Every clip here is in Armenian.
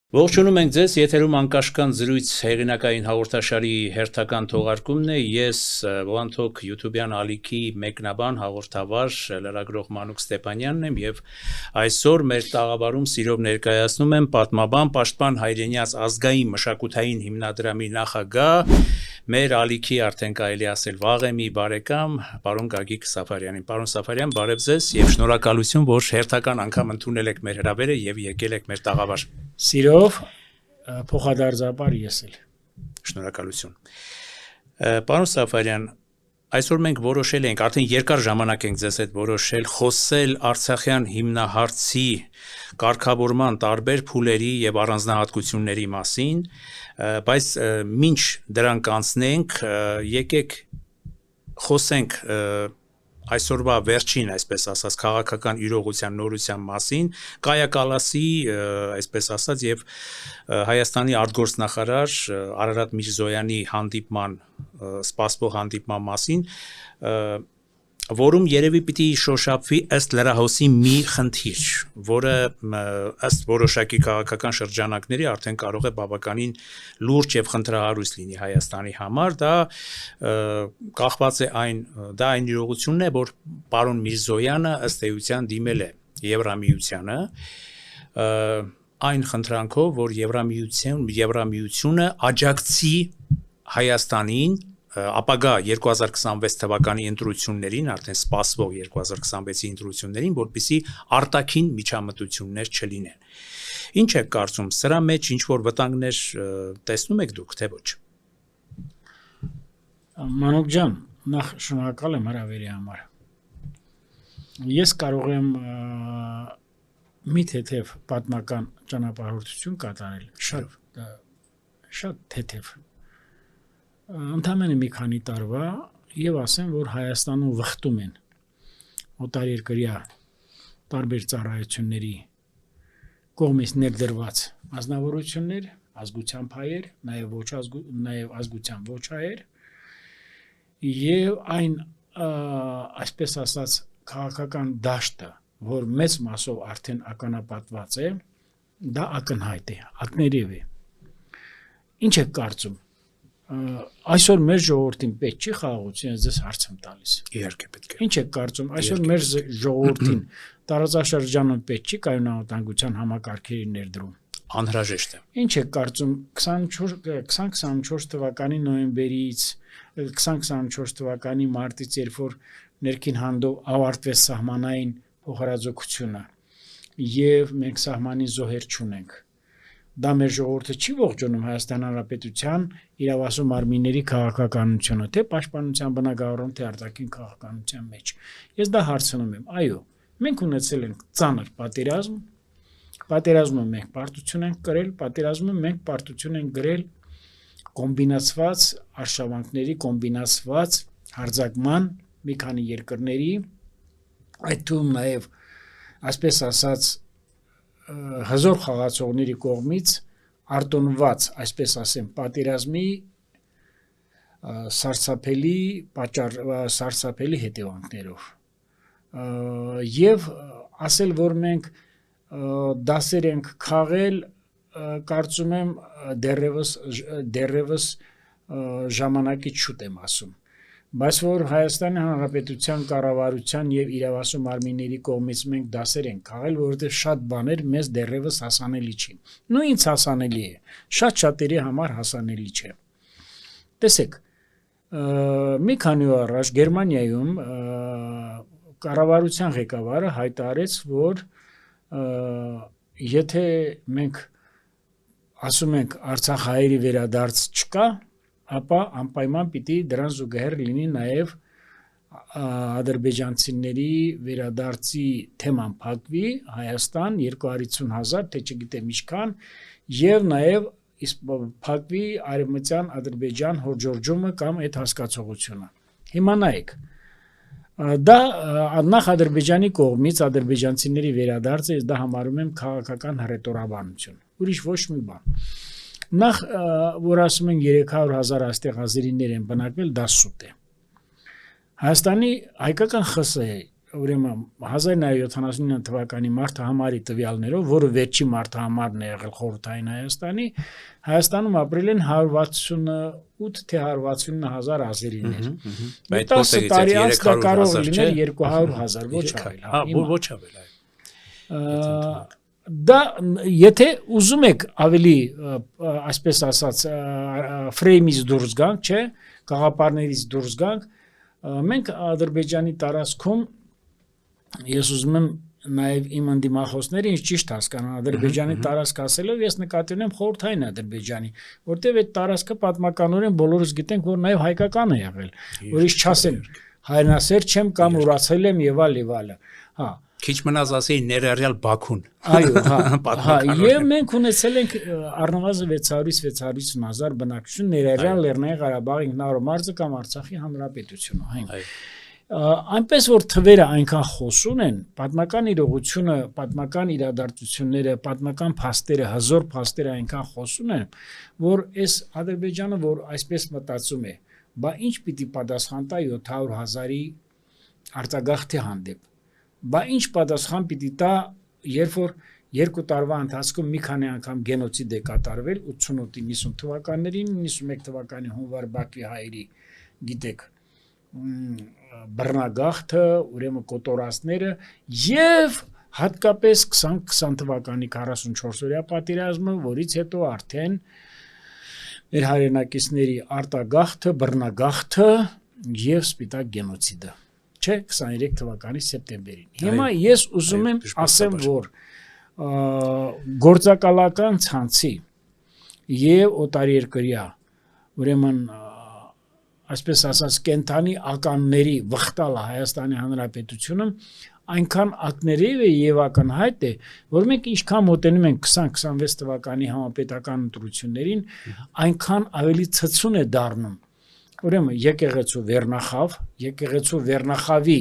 Ողջունում ենք ձեզ, եթերում անկաշկան զրույց հեղինակային հաղորդաշարի հերթական թողարկումն է, ես Voantok YouTube-յան ալիքի մեկնաբան հաղորդավար լրագրող Մանուկ Ստեփանյանն եմ եւ այսօր մեր տաղավարում սիրով ներկայացնում եմ պատմաբան Պաշտպան Հայրենյաց ազգային մշակութային հիմնադրամի նախագահ մեր ալիքի արդեն կարելի ասել վաղեմի բարեկամ պարոն Գագիկ Սաֆարյանին։ Պարոն Սաֆարյան, բարև ձեզ եւ շնորհակալություն, որ հերթական անգամ ընդունել եք մեր հրավերը եւ եկել եք մեր տաղավար։ Սիրով փոխադարձաբար ես էլ։ Շնորհակալություն։ Պարոն Սաֆարյան, այսօր մենք որոշել ենք, արդեն երկար ժամանակ ենք ձեզ հետ որոշել խոսել Արցախյան հիմնահարցի կարգավորման տարբեր փուլերի եւ առանձնահատկությունների մասին, բայց մինչ դրանք անցնենք, եկեք խոսենք այսօրվա վերջին, այսպես ասած, քաղաքական իրողության նորության մասին, Կայա Կալասի, այսպես ասած, եւ Հայաստանի արտգործնախարար Արարատ Միրզոյանի հանդիպման, սպասվող հանդիպման մասին, որում երևի պիտի շոշափվի ըստ լրահոսի մի խնդիր, որը ըստ որոշակի քաղաքական շրջանակների արդեն կարող է բավականին լուրջ եւ խնդրահարույց լինի Հայաստանի համար, դա կախված է այն իրողությունն է, որ պարոն Միրզոյանը ըստ էության դիմել է Եվրամիությանը, այն խնդրանքով, որ Եվրամիությունը աջակցի Հայաստանին ապագա 2026 թվականի ընտրություններին, արդեն սպասվող 2026-ի ընտրություններին, որպեսզի արտաքին միջամտություններ չլինեն։ Ինչ եք կարծում, սրա մեջ ինչ որ վտանգներ տեսնում եք դուք, թե ոչ։ Մանուկ ջան, նախ շնորհակալ եմ հրավերի համար։ Ես կարող եմ մի թեթև պատմական ճանապարհորդություն կատարել, շատ թեթև։ Ընդամենը մի քանի տարվա եւ ասեմ, որ Հայաստանում վխտում են օտարերկրյա տարբեր ծառայությունների կողմից ներդրված ազնվորություններ, ազգությամբ հայեր, նաեւ ազգությամբ ոչ հայեր եւ այն այսպես ասած քաղաքական դաշտը, որ մեծ մասով արդեն ականապատված է, դա ակնհայտ է, ակներև է։ Ինչ եք կարծում։ Այսօր մեր ժողովրդին պետք չի խաղաղություն, ես ձեզ հարց եմ տալիս։ Իհարկե պետք է։ Ինչ եք կարծում, այսօր մեր ժողովրդին տարածաշրջանում պետք չի կայունապատվության համակարգերի ներդրում։ Անհրաժեշտ է։ Ինչ եք կարծում 2024 թվականի նոյեմբերից 2024 թվականի մարտից, երբ որ ներքին հանդով ավարտվեց սահմանային փոխհարաձգությունը եւ մենք սահմանին զոհեր չունենք։ Դա մեր ժողովուրդը չի ողջունում Հայաստան Հանրապետության իրավասու մարմինների քաղաքականությունը, թե պաշտպանության բնագավառում, թե արտաքին քաղաքականության մեջ։ Ես դա հարցնում եմ, այո, մենք ունեցել ենք ծանր պատերազմ, պատերազմում մենք պարտություն ենք կրել, պատերազմում մենք պարտություն ենք գրել կոմբինացված արշավանքների, կոմբինացված հարձակման մի քանի երկրների, այդ թվում նաեւ այսպես ասած հզոր խաղացողների կողմից արտոնված, այսպես ասեմ, պատերազմի սարսափելի հետևանքներով։ Եվ ասել, որ մենք դասեր ենք քաղել, կարծում եմ դեռևս ժամանակից շուտ եմ ասում։ Բայց որ Հայաստանի Հանրապետության կառավարության եւ իրավասու մարմինների կողմից մենք դասեր ենք քաղել, որովհետեւ շատ բաներ մեզ դեռևս հասանելի չի։ Նույն ինձ հասանելի է, շատերի համար հասանելի չէ։ Տեսեք, մի քանի օր առաջ Գերմանիայում կառավարության ղեկավարը հայտարարեց, որ եթե մենք ասում ենք Արցախ հայերի վերադարձ չկա, ապա անպայման պիտի դրան զուգահեռ լինի նաև ադրբեջանցիների վերադարձի թեման փակվի Հայաստան 250,000, թե չգիտեմ ինչքան, եւ նաև փակվի արևմտյան Ադրբեջան հորժորջումը կամ այդ հասկացողությունը։ Հիմա նայեք, դա նախ Ադրբեջանի կողմից ադրբեջանցիների վերադարձը ես դա համարում եմ քաղաքական հռետորաբանություն, ուրիշ ոչ մի բան։ Նախ, որ ասում են 300,000 այստեղ ազերիներ են բնակվել, դա սուտ է։ Հայաստանի հայկական ԽՍՀ ուրեմն 1979 թվականի մարտահամարի տվյալներով, որը վերջի մարտահամարն է եղել խորհրդային Հայաստանում ապրել են 168 թե 169,000 ազերիներ։ Բայց 10 տարի անց դա կարող լինել 200,000, ոչ ավել։ Ոչ ավել, Դա եթե ուզում եք ավելի, այսպես ասած, ֆրեյմից դուրս գանք, չէ, գաղափարներից դուրս գանք, մենք Ադրբեջանի տարածքում ես ուզում եմ նաև իմ ընդդիմախոսները ինձ ճիշտ հասկանան Ադրբեջանի տարածք ասելով ես նկատի ունեմ խորհրդային Ադրբեջանի, որտեղ այդ տարածքը պատմականորեն բոլորս գիտենք, որ նաև հայկական է եղել, որ իշ չասեն հայրենասեր չեմ կամ ուրացել եմ եւ այլ, հա։ Քիչ մնաց ասեի ներառյալ Բաքուն։ Այո, հա, եւ մենք ունեցել ենք առնվազն 600-650,000 բնակչություն ներառյալ Լեռնային Ղարաբաղի ինքնավար մարզը կամ Արցախի հանրապետությունը, հա։ Այնպես որ թվերը այնքան խոսուն են, պատմական իրողությունը, պատմական իրադարձությունները, պատմական փաստերը, հզոր փաստերը այնքան խոսուն են, որ այս Ադրբեջանը, որ այսպես մտածում է, բա ինչ պիտի պատասխան տա 700,000-ի արտագաղթի հանդեպ։ Բա ինչ պատասխան պիտի տա, երբ որ 2 տարվա ընթացքում մի քանի անգամ գենոցիդ է կատարվել 88-90 թվականներին, 91 թվականի հունվար Բաքվի հայերի, գիտեք, բռնագաղթը, ուրեմն կոտորածները եւ հատկապես 2020 թվականի 44-օրյա պատերազմը, որից հետո արդեն մեր հայրենակիցների արտագաղթը, բռնագաղթը եւ սպիտակ գենոցիդը, չէ, 23 թվականի սեպտեմբերին։ Հիմա ես ուզում եմ ասեմ, որ գործակալական ցանցի եւ օտարերկրյա, ուրեմն այսպես ասած կենթանի ականների վխտալը Հայաստանի Հանրապետությունը այնքան ակներիվ է եւ ակնհայտ է, որ մենք ինչքան մոտենում ենք 2026 թվականի համապետական ընտրություններին, այնքան ավելի ցցուն է դառնում։ Ուրեմն եկեղեցու վերնախավ, եկեղեցու վերնախավի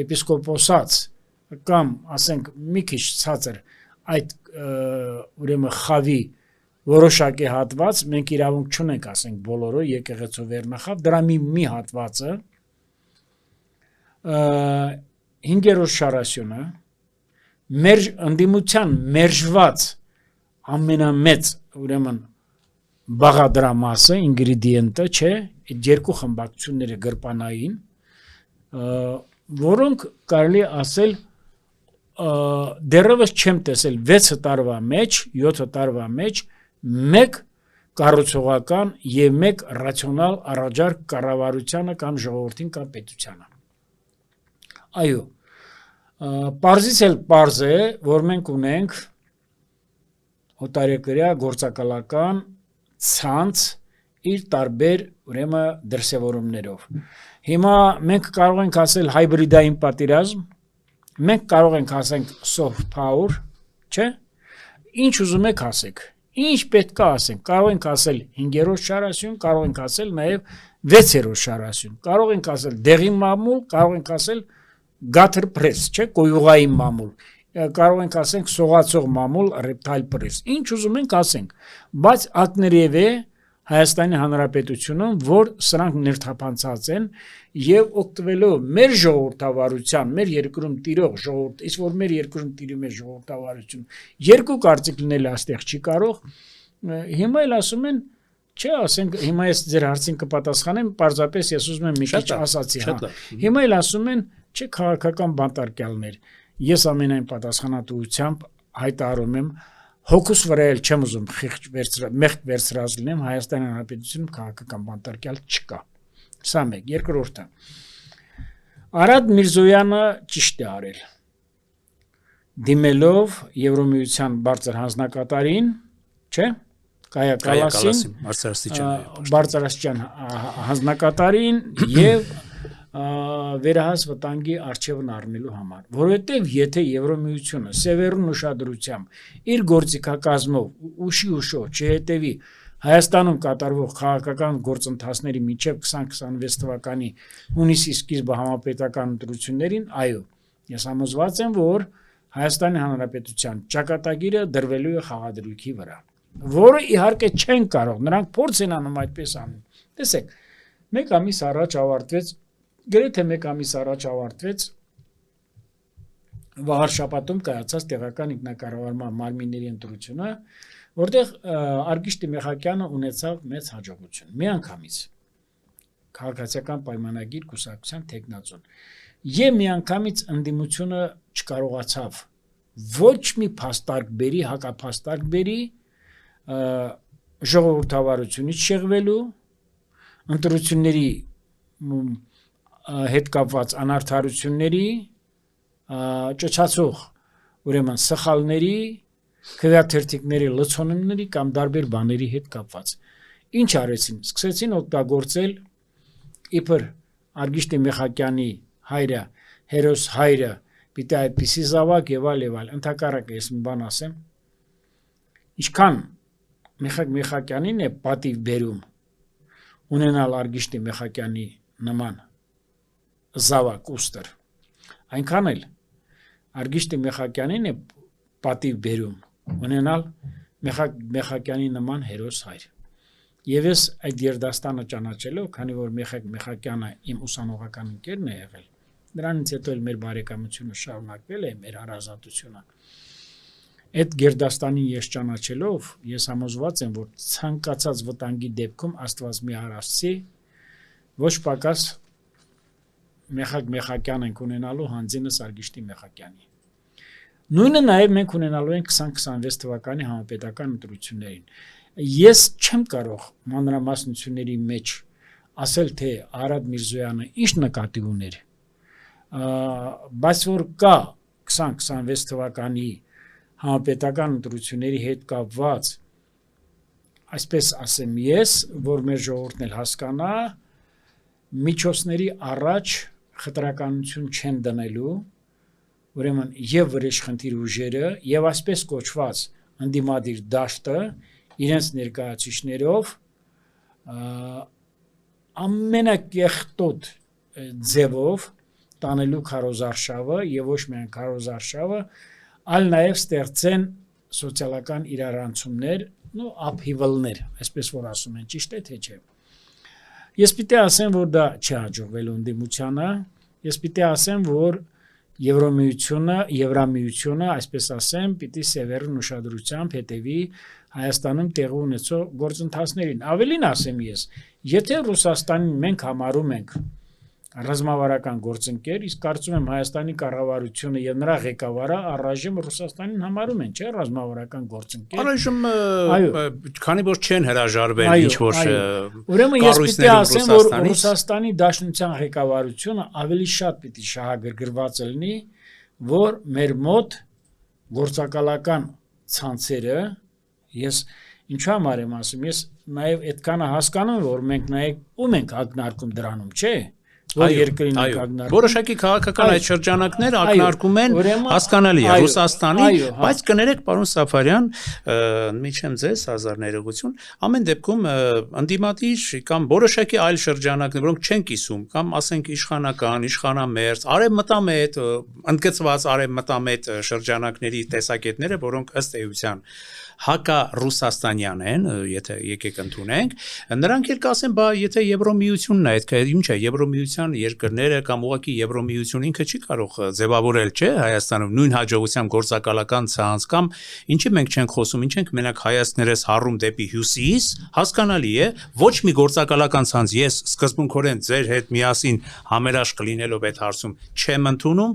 եպիսկոպոսած կամ ասենք մի քիչ ցածր այդ ուրեմն խավի որոշակի հատված մենք իրավունք չունենք ասենք բոլորը եկեղեցու վերնախավ դրա մի հատվածը 5-րդ շարասյունը մեր ընդդիմության մերժված ամենամեծ ուրեմն բաղադրամասը ինգրեդիենտը չէ այդ երկու խմբակցությունները գրպանային որոնք կարելի ասել դեռևս չեմ տեսել 6 տարվա մեջ 7 տարվա մեջ մեկ կառուցողական եւ մեկ ռացիոնալ առաջարկ կառավարությանը կամ ժողովրդին կամ պետությանը այո պարզից էլ պարզ է որ մենք ունենք օտարերկրյա գործակալական ցանց իր տարբեր ուրեմն դրսևորումներով հիմա մենք կարող ենք ասել հայբրիդային պատերազմ մենք կարող ենք ասենք soft power չէ ինչ ուզում եք ասեք ինչ պետք է ասենք կարող ենք ասել 5-րդ շարասյուն կարող ենք ասել նաև 6-րդ շարասյուն կարող ենք ասել դեղի մամուլ կարող ենք ասել gutter press չէ կոյուղային մամուլ կարող ենք ասենք սողացող մամուլ reptile press ինչ ուզում ենք ասենք բայց ակներև է Հայաստանի Հանրապետությունում որ սրանք ներթափանցած են եւ օգտվելով մեր ժողովրդավարության մեր երկրում տիրող ժողովուրդ իսկ որ մեր երկրում տիրում է ժողովրդավարություն երկու կարծիք լինել այստեղ չի կարող հիմա էլ ասում են չէ ասենք հիմա ես ձեր հարցին կպատասխանեմ պարզապես ես ուզում եմ մի քիչ ասացի հա հիմա էլ ասում են չէ քաղաքական բանտարկյալներ ես ամենայն պատասխանատվությամբ հայտարարում եմ հոգուս վրա էլ չեմ ուզում մեղք վերցրած լինեմ Հայաստանի Հանրապետությունում քաղաքական բանտարկյալ չկա սա մեկ երկրորդը Արադ Միրզոյանը ճիշտ է արել դիմելով Եվրոմիության բարձր հանձնակատարին չէ Կայա Կալասին բարձրաստիճան հանձնակատարին եւ վերահաս վտանգի արժևն առնելու համար որովհետև եթե Եվրոմիությունը սևեռուն ուշադրությամբ իր գործիքակազմով ուշով չհետևի Հայաստանում կատարվող քաղաքական գործընթացների մինչև 2026 թվականի հունիսի սկիզբը համապետական ընտրություններին այո ես համոզված եմ որ Հայաստանի Հանրապետության ճակատագիրը դրվելու է խաղադրույքի վրա որը իհարկե չեն կարող նրանք փորձ են անում այդպես անում տեսեք մեկ ամիս առաջ ավարտվեց գրեթե մեկ ամիս առաջ ավարտվեց վաղար շաբաթում կայացած տեղական ինքնակառավարման մարմինների ընտրությունը, որտեղ Արգիշտի Մեխակյանը ունեցավ մեծ հաջողություն։ Միանգամից քաղաքացիական պայմանագիր կուսակցության տեխնացուն։ Եվ միանգամից ընդդիմությունը չկարողացավ ոչ մի փաստարկ բերի, հակափաստարկ բերի ժողովրդավարությունից շեղվելու, ընտրությունների հետ կապված անարդարությունների, ճճացող ուրեմն սխալների, քվեաթերթիկների լցոնումների կամ տարբեր բաների հետ կապված։ Ինչ արեցին։ Սկսեցին օգտագործել իբր Արգիշտի Մեխակյանի հայրը, հերոս հայրը, պիտի այդպիսի զավակ եւ այլ, ընդհակառակը ես մի բան ասեմ, ինչքան Մեխակյանին է պատիվ բերում ունենալ Արգիշտի Մեխակյանի նման զավակ ուստր, այնքան էլ Արգիշտի Մեխակյանին է պատիվ բերում ունենալ Մեխակյանի նման հերոս հայր։ Եվ ես այդ երդաստանը ճանաչելով, քանի որ Մեխակյանը իմ ուսանողական ընկերն է եղել, դրանից հետո էլ մեր բարեկամությունը շարունակվել է, մեր հարազատությունը։ Այդ գերդաստանին ես ճանաչելով, ես համոզված եմ, որ ցանկացած վտանգի դեպքում Աստված մի արարծի, ոչ պակաս Մեխակյան ենք ունենալու հանձինս Արգիշտի Մեխակյանի։ Նույնը նաև մենք ունենալու ենք 2026 թվականի համապետական ընտրություններին։ Ես չեմ կարող մանրամասնությունների մեջ ասել, թե Արադ Միրզոյանը ինչ նկատի ուներ, բայց որ կա 2026 թվականի համապետական ընտրությունների հետ կապված, այսպես ասեմ ես, որ մեր ժողովուրդն էլ հասկանա, միջոցների առաջ խտրականություն չեն դնելու, ուրեմն եւ վրեժխնդիր ուժերը եւ այսպես կոչված ընդդիմադիր դաշտը իրենց ներկայացուցիչներով ամենակեղտոտ ձևով տանելու քարոզարշավը եւ ոչ միայն քարոզարշավը, այլ նաեւ ստեղծեն սոցիալական իրարանցումներ, upheaval-ներ, այսպես որ ասում են, ճիշտ է թե չէ։ Ես պիտի ասեմ, որ դա չի հաջողվելու ընդդիմությանը, ես պիտի ասեմ, որ Եվրամիությունը, այսպես ասեմ, պիտի սևեռն ուշադրությամբ հետևի Հայաստանում տեղի ունեցող գործընթացներին։ Ավելին ասեմ ես, եթե Ռուսաստանին մենք համարում ենք ռազմավարական գործընկեր, իսկ կարծում եմ Հայաստանի կառավարությունը եւ նրա ղեկավարը առայժմ Ռուսաստանին համարում են, չէ՞, ռազմավարական գործընկեր։ Առայժմ քանի որ չեն հրաժարվել ինչ որ ուրեմն ես պիտի ասեմ, որ Ռուսաստանի Դաշնության ղեկավարությունը ավելի շատ պիտի շահագրգռված լինի, որ մեր մոտ գործակալական ցանցերը, ես ինչու համար եմ ասում, ես նաեւ այդքանը հասկանում եմ, որ մենք նաեւ ում ենք ակնարկում դրանում, չէ՞։ Որոշակի քաղաքական այդ շրջանակներ ակնարկում են, հասկանալի է Ռուսաստանի, բայց կներեք պարոն Սաֆարյան, միջեմ ձեզ հազար ներողություն, ամեն դեպքում ընդդիմադիր կամ որոշակի այլ շրջանակներ, որոնք չեն կիսում, կամ ասենք իշխանական, իշխանամերձ, արևմտամետ, ընդգծված արևմտամետ շրջանակների տեսակետները, որոնք ըստ էության հակառուսաստանյան են, եթե եկեք ընդունենք, նրանք էլ կասեն, բա եթե Եվրոմիությունն է, այդ ինչ է, Եվրոմիության երկրները կամ ուղղակի Եվրոմիությունը ինքը չի կարող ձևավորել, չէ, Հայաստանում նույն հաջողությամբ գործակալական ցանց կամ ինչի մենք չենք խոսում, ինչ ենք մենակ հայացքներս հառում դեպի հյուսիս, հասկանալի է, ոչ մի գործակալական ցանց ես սկզբունքորեն ձեր հետ միասին համերաշխ լինելով այդ հարցում չեմ ընդունում,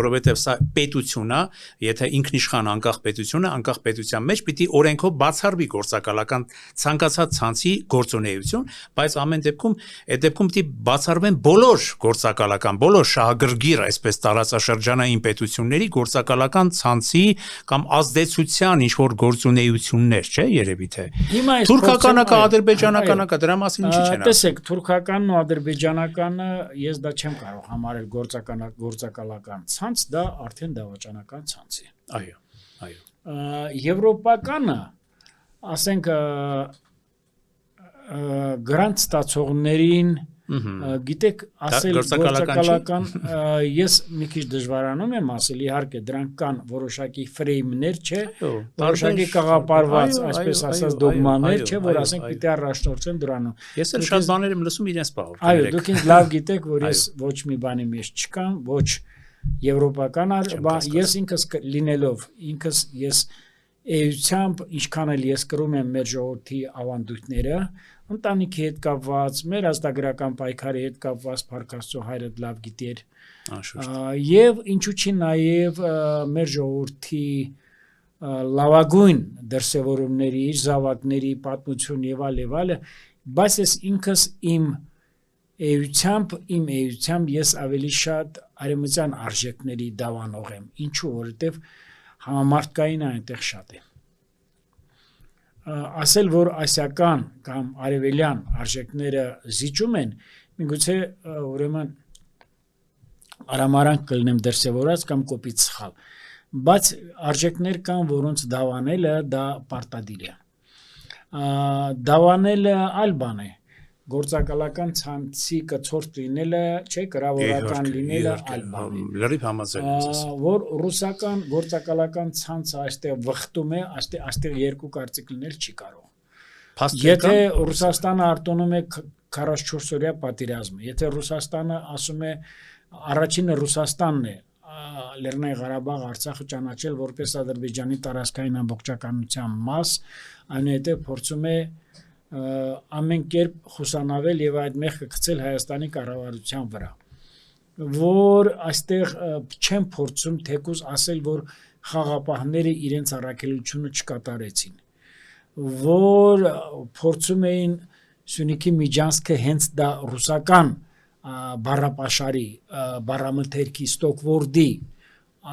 որովհետև սա պետություն է, եթե ինքնիշխան անկախ պետություն է, անկախ պետության մեջ պիտի օրենքով բացառվի գործակալական ցանկացած ցանցի գործունեություն, բայց ամեն դեպքում այդ դեպքում պիտի բացառվեն բոլոր գործակալական, բոլոր շահագրգիռ, այսպես տարածաշրջանային պետությունների գործակալական ցանցի կամ ազդեցության ինչ որ գործունեություններ, չէ, երևի թե։ Թուրքականը կա, ադրբեջանականը կա, դրա մասին ինչի չեն ասում։ Տեսեք, թուրքականն ու ադրբեջանականը ես դա չեմ կարող համարել գործակալական ցանց, դա արդեն դավաճանական ցանց է։ Այո։ Եվրոպականը, ասենք գրանտ ստացողներին, գիտեք, ասել գործակալական, ես մի քիչ դժվարանում եմ ասել, իհարկե դրանք կան որոշակի ֆրեյմներ, չէ, որոշակի կաղապարված, այսպես ասած դոգմաներ, չէ, որ ասենք պիտի առաջնորդեն դրանով։ Ես էլ շատ բաներ եմ լսում իրենց պահով։ Այո, դուք ինձ լավ գիտեք, որ ես ոչ մի բանի մեջ չկամ, ոչ եվրոպական ես ինքս լինելով ես էությամբ ինչքան էլ ես կրում եմ մեր ժողովրդի ավանդույթները ընտանիքի հետ կապված մեր ազգագրական պայքարի հետ կապված Փարքաստու հայրը լավ գիտեր եւ ինչու՞ չի նաեւ մեր ժողովրդի լավագույն դրսևորումների իր զավակների պատմություն եւ այլ բայց ես ինքս իմ էությամբ ես ավելի շատ արևմտյան արժեքների դավանող եմ ինչու որովհետեւ համամարտկային այնտեղ շատ է ասել որ ասիական կամ արևելյան արժեքները զիջում են միգուցե ուրեմն արամարանք կլինեմ դրսևորած կամ կոպիտ սխալ բայց արժեքներ կան որոնց դավանելը դա պարտադիր է դավանելը այլ բան է գործակալական ցանցի կցորդ լինելը չէ կրավորական լինելը այլ բան է լրիվ համաձայն եմ որ ռուսական գործակալական ցանցը այստեղ վխտում է այստեղ երկու կարծիք լինել չի կարող եթե Ռուսաստանը արտոնում է 44 օրյա պատերազմը եթե Ռուսաստանը ասում է առաջինը Ռուսաստանն է Լեռնային Ղարաբաղ Արցախը ճանաչել որպես Ադրբեջանի տարածքային ամբողջականության մաս այնուհետև փորձում է ամեն կերպ խուսանավել եւ այդ մեղքը գցել Հայաստանի կառավարության վրա որ այստեղ չեն փորձում թեկուզ ասել որ խաղապահները իրենց առաքելությունը չկատարեցին որ փորձում էին Սյունիքի Միջանցքը հենց դա ռուսական բառապաշարի բառամթերքի Ստոկվորդի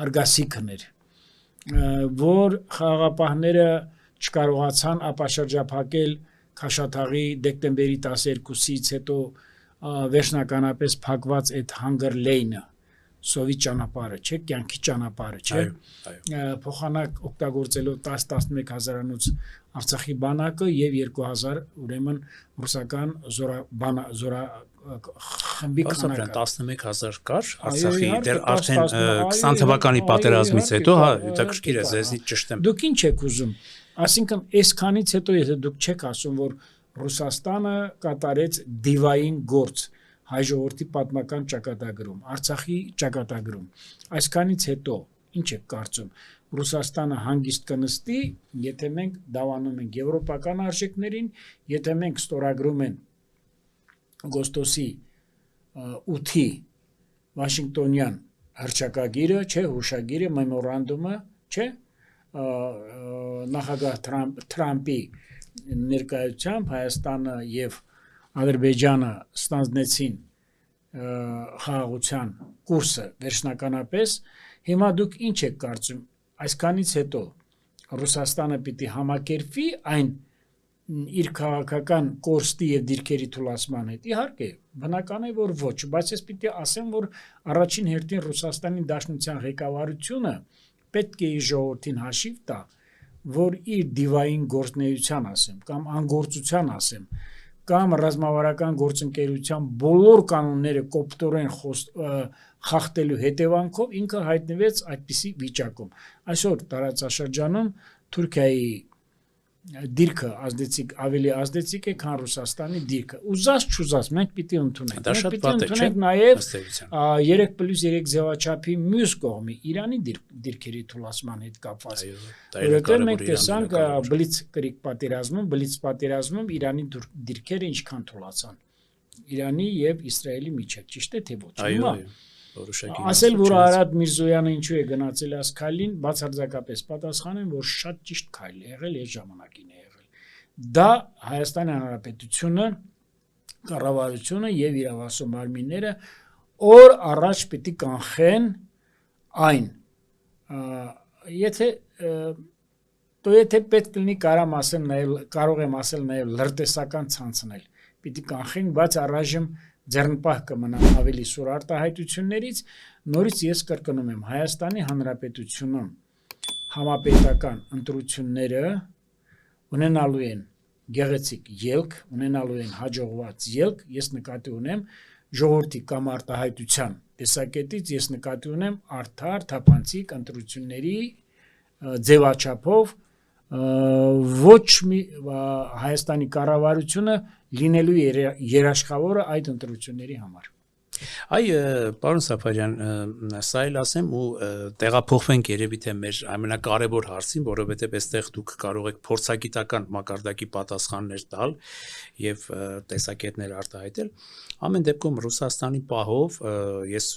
արգասիքն էր որ խաղապահները չկարողացան ապաշրջափակել Քաշաթաղի դեկտեմբերի 12-ից հետո վերջնականապես փակված այդ Hunger Lane-ը սովի ճանապարհը չէ կյանքի ճանապարհը չէ փոխանակ օգտագործելով 10-11 հազարանոց Արցախի բանակը եւ 2000 ուրեմն ռուսական խմբի քանակը 11000 կար Արցախի դեռ արդեն 20 թվականի պատերազմից հետո հա հետաքրքիր է ձեզնից ճշտեմ դուք ինչ եք ուզում այսինքն այսքանից հետո եթե դուք չեք ասում որ Ռուսաստանը կատարեց դիվային գործ հայ ժողովրդի պատմական ճակատագրում Արցախի ճակատագրում այսքանից հետո ինչ եք կարծում Ռուսաստանը հանգիստ կնստի եթե մենք դավանում ենք եվրոպական արժեքներին եթե մենք ստորագրում են օգոստոսի 8-ի Վաշինգտոնյան հռչակագիրը չէ հուշագիրը մեմորանդումը չէ նախագահ Թրամփի ներկայությամբ Հայաստանը եւ Ադրբեջանը ստանձնեցին խաղաղության կուրսը վերջնականապես հիմա դուք ինչ եք կարծում այսքանից հետո Ռուսաստանը պիտի համակերպվի այն իր քաղաքական կորստի եւ դիրքերի թուլացման հետ իհարկե բնական է որ ոչ բայց ես պիտի ասեմ որ առաջին հերթին Ռուսաստանի Դաշնության ղեկավարությունը պետք է իր ժողովրդին հաշիվ տա որ իր դիվային գործնեության ասեմ կամ անգործության ասեմ կամ ռազմավարական գործընկերության բոլոր կանոնները կոպտորեն խախտելու հետևանքով ինքը հայտնվեց այդպիսի վիճակում այսօր տարածաշրջանում Թուրքիայի դիրքը ավելի ազդեցիկ է քան Ռուսաստանի դիրքը ուզած չուզած մենք պիտի ընդունենք դա շատ վատ է չէ նաև 3+3 ձևաչափի մյուս կողմի Իրանի դիրքերի թուլացման հետ կապված որովհետև մենք տեսանք բլիցկրիգ պատերազմում Իրանի դիրքերը ինչքան թուլացան Իրանի եւ Իսրայելի միջեւ ճիշտ է թե ոչ այո ասել որ Արադ Միրզոյանը ինչու է գնացել ասքալին բացարձակապես պատասխանեն որ շատ ճիշտ քայլ է եղել այս ժամանակին է եղել դա Հայաստանի Հանրապետությունը կառավարությունը եւ իրավասու մարմինները օր առաջ պիտի կանխեն այն եթե պետք լինի կարող եմ ասել նաեւ լրտեսական ցանցնել պիտի կանխենք բայց առայժմ ձեռնպահ կմնան ավելի սուր արտահայտություններից նորից ես կրկնում եմ Հայաստանի Հանրապետությունում համապետական ընտրությունները ունենալու են գեղեցիկ ելք ունենալու են հաջողված ելք ես նկատի ունեմ ժողովրդի կամ արտահայտության տեսակետից ես նկատի ունեմ արդար թափանցիկ ընտրությունների ձևաչափով ոչ մի Հայաստանի կառավարությունը լինելու երաշխավորը այդ ընտրությունների համար Այ պարոն Սաֆարյան, սա էլ ասեմ ու տեղափոխվենք երևի թե մեր ամենակարևոր հարցին, որովհետև այստեղ դուք կարող եք փորձագիտական մակարդակի պատասխաններ տալ եւ տեսակետներ արտահայտել։ Ամեն դեպքում Ռուսաստանի պահով ես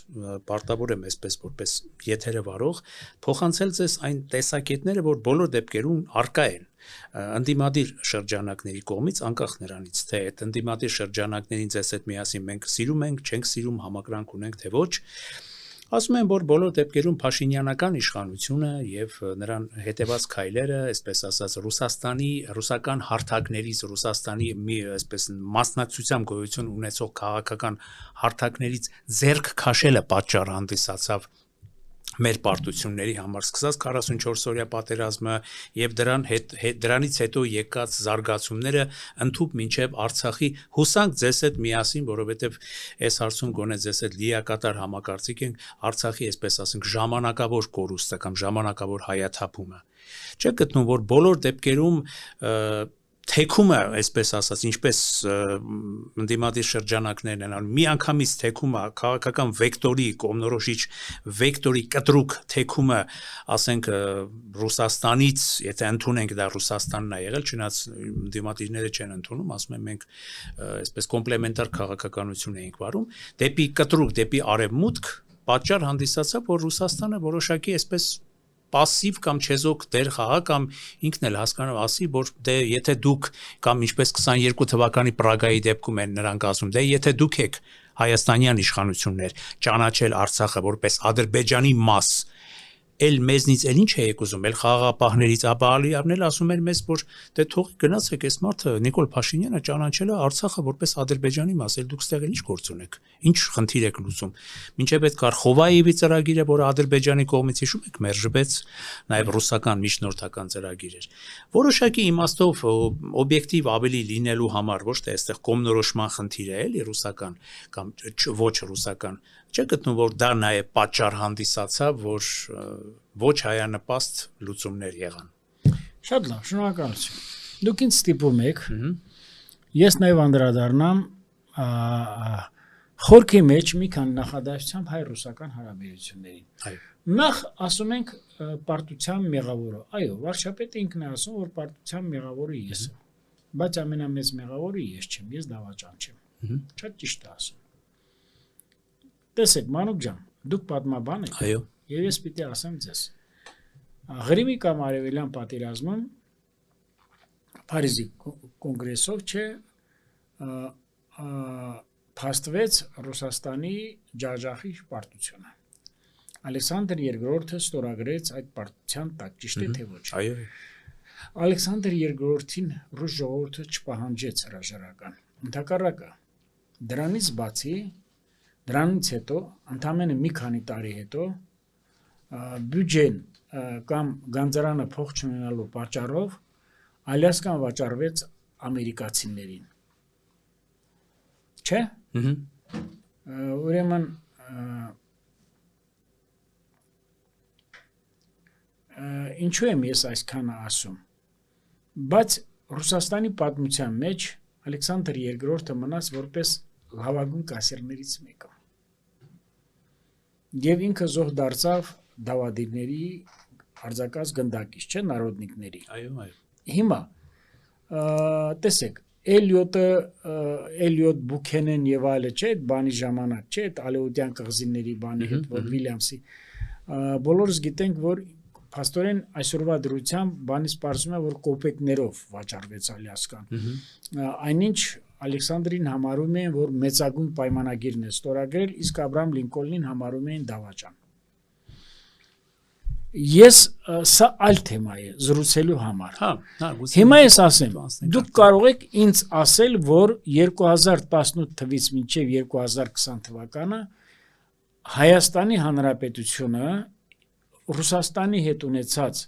պարտավոր եմ այսպես որպես եթերը վարող փոխանցել ձեզ այն տեսակետները, որ բոլոր դեպքերում արկա են ընդդիմադիր շրջանակների կողմից, անկախ նրանից, թե այդ ընդդիմադիր շրջանակներին ձեզ հետ միասին մենք սիրում ենք, չենք սիրում, համակրանք ունենք, թե ոչ, ասում են, որ բոլոր դեպքերում Փաշինյանական իշխանությունը եւ նրան հետեւած քայլերը, այսպես ասած, ռուսական հարթակներից, Ռուսաստանի մի այսպես մասնակցությամբ գոյություն ունեցող քաղաքական հարթակներից ձեռք քաշելը պատճառ հանդիսացավ մեր պարտությունների համար սկսած 44-օրյա պատերազմը եւ դրանից հետո եկած զարգացումները ընդհուպ մինչեւ Արցախի հուսանք ձեզ հետ միասին, որովհետեւ այս հարցում գոնե ձեզ հետ լիակատար համակարծիք ենք Արցախի, այսպես ասենք, ժամանակավոր կորուստը կամ ժամանակավոր հայաթափումը։ Չեք գտնում, որ բոլոր դեպքերում թեքումը, այսպես ասած, ինչպես ընդդիմադիր շրջանակներն են անում, միանգամից թեքումը, քաղաքական վեկտորի, կողմնորոշիչ վեկտորի կտրուկ թեքումը, ասենք Ռուսաստանից, եթե ընդունենք դա Ռուսաստանն է եղել, չնայած ընդդիմադիրները չեն ընդունում, ասում են մենք այսպես կոմպլեմենտար քաղաքականություն էինք վարում, դեպի կտրուկ, դեպի արևմուտք, պատճառ հանդիսացավ, որ Ռուսաստանը որոշակի այսպես пассив կամ չեզոք դեր խաղա կամ ինքն էլ հասկանա ասի, որ դե եթե դուք կամ ինչպես 22 թվականի Պրագայի դեպքում են նրանք ասում, դե եթե դուք եք հայաստանյան իշխանություններ ճանաչել Արցախը որպես Ադրբեջանի մաս, էլ մեզնից էլ ինչ եք ուզում, էլ խաղաղապահներից, ապա Ալիևն էլ ասում էր մեզ, որ դե թող գնացեք այս մարդը Նիկոլ Փաշինյանը ճանաչել է Արցախը որպես Ադրբեջանի մաս, էլ դուք ստեղ ինչ գործ ունեք, ինչ խնդիր եք լուծում։ Մինչև այդ Քարխովայիվի ծրագիրը, որը Ադրբեջանի կողմից հիշում եք, մերժվեց, նաև ռուսական միջնորդական ծրագիր էր։ Որոշակի իմաստով օբյեկտիվ ավելի լինելու համար, ոչ թե այստեղ կողմնորոշման խնդիր է, էլի ռուսական կամ ոչ ռուսական, չէ գտնում, որ դա նաև պատճառ հանդիսացավ, որ ոչ հայանպաստ լուծումներ եղան։ Շատ լավ, շնորհակալություն։ Դուք ինձ ստիպում եք, ես նաև անդրադառնամ խորքի մեջ մի քանի նախադասությամբ հայ-ռուսական հարաբերություններին։ Այո։ Նախ ասում ենք պարտության մեղավորը։ Այո, վարչապետը ինքն է ասում, որ պարտության մեղավորը ես եմ, բայց ամենամեծ մեղավորը ես չեմ, ես դավաճան չեմ։ Շատ ճիշտ է ասում։ Տեսեք, Մանուկ ջան, դուք պատմաբան եք։ Այո։ Եվ ես պիտի ասեմ ձեզ։ Ղրիմի կամ Արևելյան պատերազմում Փարիզի կոնգրեսով չէ փաստվեց Ռուսաստանի ջախջախի պարտությունը։ Ալեքսանդր II ստորագրեց այդ պարտության տակ, ճիշտ է թե ոչ։ Այո։ Ալեքսանդր II-ին ռուս ժողովուրդը չպահանջեց հրաժարական։ Ընդհակառակը, դրանից բացի, դրանից հետո, ընդամենը մի քանի տարի հետո, բյուջեն կամ գանձարանը փող չունենալու պատճառով Ալյասկան վաճառվեց ամերիկացիներին։ Չէ՞։ Ուրեմն ինչու եմ ես այսքանը ասում։ Բայց Ռուսաստանի պատմության մեջ Ալեքսանդր II-ը մնաց որպես լավագույն կասերներից մեկը։ Եվ ինքը զոհ դարձավ դավադիրների արձակած գնդակից, չէ՞, նարոդնիկների։ Այո, այո։ Հիմա տեսեք, Էլիոտ Բուքենեն եւ այլը, չէ՞, այդ բանի ժամանակ, չէ՞, այդ Ալեուտյան կղզիների բանի հետ, որ Վիլյամսի, բոլորս գիտենք, որ փաստորեն այսօրվա դրությամբ բանից պարզվում է, որ կոպեկներով վաճառվեց Ալյասկան։ Այնինչ Ալեքսանդրին համարում են, որ մեծագույն պայմանագիրն է ստորագրել, իսկ Աբրահամ Լինկոլնին համարում են դավաճան։ Ես սա այլ թեմա է զրուցելու համար։ Հիմա ես ասեմ, դուք կարող եք ինձ ասել, որ 2018 թվականից մինչև 2020 թվականը Հայաստանի Հանրապետությունը Ռուսաստանի հետ ունեցած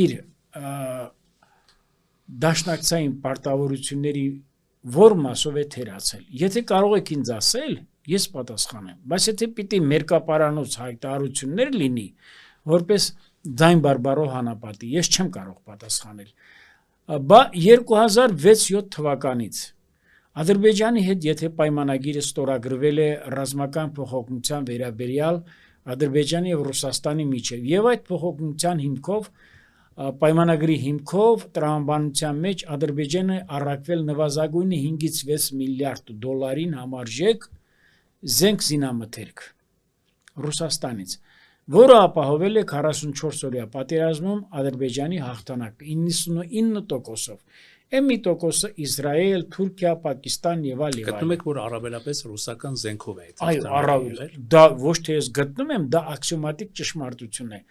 իր դաշնակցային պարտավորությունների որ մասով է թերացել։ Եթե կարող եք ինձ ասել, ես պատասխանեմ, բայց եթե պիտի մերկապարանոց հայտարարություններ լինի, որպես ձայն բարբարո հանապատի, ես չեմ կարող պատասխանել։ Բա 2006-7 թվականից Ադրբեջանի հետ եթե պայմանագիրը ստորագրվել է ռազմական փոխօգնության վերաբերյալ Ադրբեջանի եւ Ռուսաստանի միջեւ եւ այդ փոխօգնության հիմքով պայմանագրի հիմքով տրամաբանության մեջ Ադրբեջանը առաքվել նվազագույնը 5-ից 6 միլիարդ դոլարին համարժեք զենք զինամթերք Ռուսաստանից, որը ապահովել է 44 օրյա պատերազմում Ադրբեջանի հաղթանակը 99%-ով։ Էմի տոկոսը Իսրայել, Թուրքիա, Պակիստան եւ այլ։ Գտնում եք, որ առավելապես ռուսական զենքով է այդ։ Այո, առավել։ Դա ոչ թե ես գտնում եմ, դա աքսիոմատիկ ճշմարտություն է։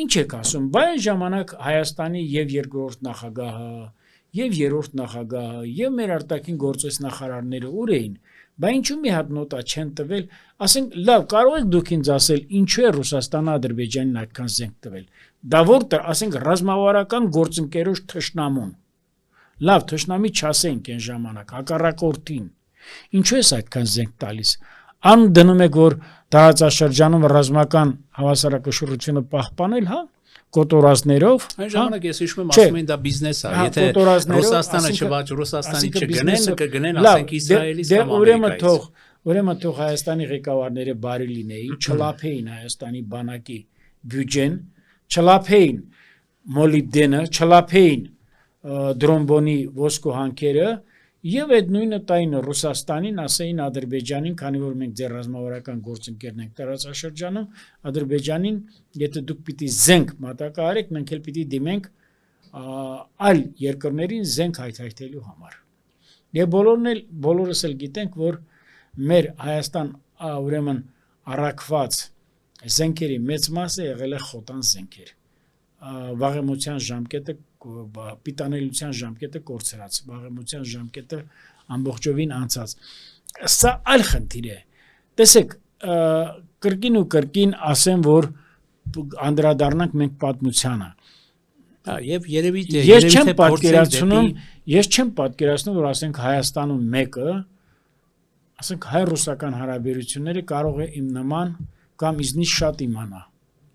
Ինչ եք ասում, բայց ժամանակ Հայաստանի եւ երկրորդ նախագահը, եւ երրորդ նախագահը, եւ մեր արտաքին գործոս նախարարները ուր էին։ Բայց ինչու մի հատ նոտա չեն տվել, ասենք, լավ, կարող եք դուք ինձ ասել, ինչու է Ռուսաստանը Ադրբեջանին այդքան զենք տվել։ Դա որտեղ, ասենք, ռազմավարական գործընկերոջ թշնամուն։ Լավ, թշնամի չասենք այն ժամանակ, հակառակորդին։ Ինչու է այդքան զենք տալիս։ Ան դնում եք, որ տարածաշրջանում ռազմական հավասարակշռությունը պահպանել, հա, կոտորածներով։ Այն ժամանակ ես հիշում եմ, ասում են դա բիզնես է, եթե Ռուսաստանը չվաճ, Ռուսաստանի չգնեն, կգնեն, ասենք Իսրայելից կամ Ամերիկայից։ Ուրեմն թող Հայաստանի ղեկավարները բարի լինեին, չլափեին Հայաստանի բանակի բյուջեն, չլափեին մոլիբդենը, չլափեին դրոմբոնի ոսկու հանքերը եւ այդ նույնը տային Ռուսաստանին, ասեին Ադրբեջանին, քանի որ մենք ձեր ռազմավարական գործընկերն ենք տարածաշրջանում, Ադրբեջանին, եթե դուք պիտի զենք մատակարարեք, մենք էլ պիտի դիմենք այլ երկրներին զենք հայթայթելու համար։ Եվ բոլորս էլ գիտենք, որ մեր Հայաստան ուրեմն առաքված զենքերի մեծ մասը եղել է խոտան զենքեր։ Վաղեմության ժամկետը պիտանելիության ժամկետը կորցրած, վաղեմության ժամկետը ամբողջովին անցած։ Սա այլ խնդիր է։ Տեսեք, կրկին ու կրկին ասեմ, որ անդրադառնանք մենք պատմությանը։ Եվ երևի ես չեմ պատկերացնում, որ ասենք Հայաստանում մեկը, ասենք հայ-ռուսական հարաբերությունները կարող է իմ նման կամ իզնից շատ իմանա։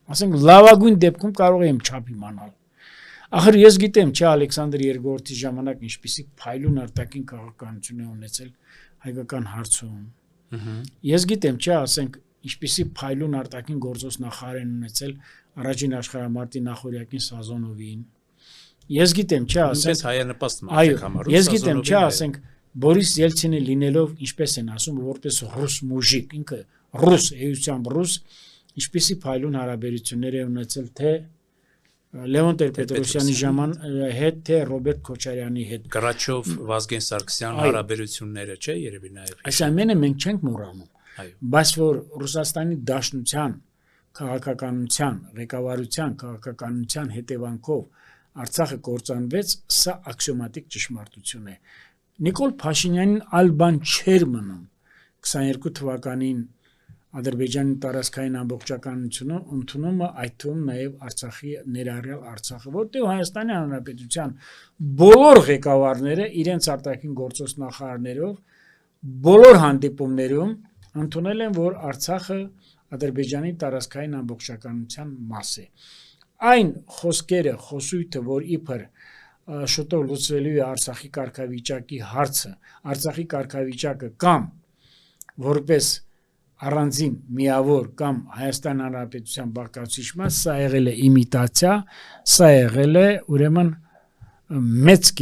Ասենք լավագույն դեպքում կարող է իմ չափ իմանալ։ Ախր ես գիտեմ, չէ, Ալեքսանդր II-ի ժամանակ ինչպիսի փայլուն արտաքին քաղաքականություն է ունեցել հայկական հարցում։ Ես գիտեմ, չէ, ասենք ինչպիսի փայլուն արտաքին գործոս նախարար են ունեցել առաջին աշխարհամարտի նախօրյակին Սազոնովին։ Ես գիտեմ, չէ, ասենք հայանպաստ մարդիկ համարում։ Ես գիտեմ, չէ, ասենք Բորիս Ելցինը լինելով, ինչպես են ասում, որպես ռուս մուժիկ, ինքը ռուս էությամբ ռուս, ինչպիսի փայլուն հարաբերություններ է ունեցել թե Լևոն Տեր-Պետրոսյանի հետ, թե Ռոբերտ Քոչարյանի հետ։ Գրաչով, Վազգեն Սարգսյան հարաբերությունները, չէ, երևի նաև։ Այս ամենը մենք չենք մոռանում։ Բայց որ Ռուսաստանի Դաշնության քաղաքականության, ղեկավարության քաղաքականության հետևանքով Արցախը կործանվեց, սա աքսիոմատիկ ճշմարտություն է։ Նիկոլ Փաշինյանին այլ բան չէր մնում 22 թվականին Ադրբեջանի տարածքային ամբողջականությունը ընդունումը այդ թվում նաև Արցախի ներառյալ Արցախը, որտեղ Հայաստանի Հանրապետության բոլոր ղեկավարները իրենց արտաքին գործոս նախարարներով բոլոր հանդիպումներում ընդունել են, որ Արցախը Ադրբեջանի տարածքային ամբողջականության մաս է։ Այն խոսքերը, խոսույթը, որ իբր շուտով լուծվելու է Արցախի կարգավիճակի հարցը, Արցախի կարգավիճակը կամ որպես առանձին միավոր կամ Հայաստան Հանրապետության բաղկացուցիչ մաս, սա եղել է իմիտացիա, սա եղել է ուրեմն մեծ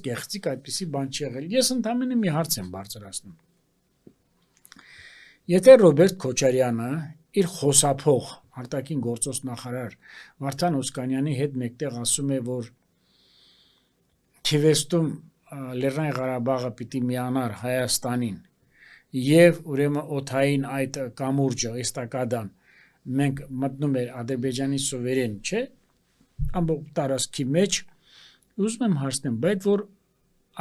կեղծիք, այդպիսի բան չի եղել։ Ես ընդամենը մի հարց եմ բարձրացնում։ Եթե Ռոբերտ Քոչարյանը իր խոսափող արտաքին գործոս նախարար Վարդան Օսկանյանի հետ մեկտեղ ասում է, որ Քիվեստում Լեռնային Ղարաբաղը պիտի միանար Հայաստանին եւ ուրեմն օթային այդ կամուրջը, էստակադան մենք մտնում էր Ադրբեջանի սուվերեն, չէ, ամբողջ տարածքի մեջ, ուզում եմ հարցնեմ, բայց որ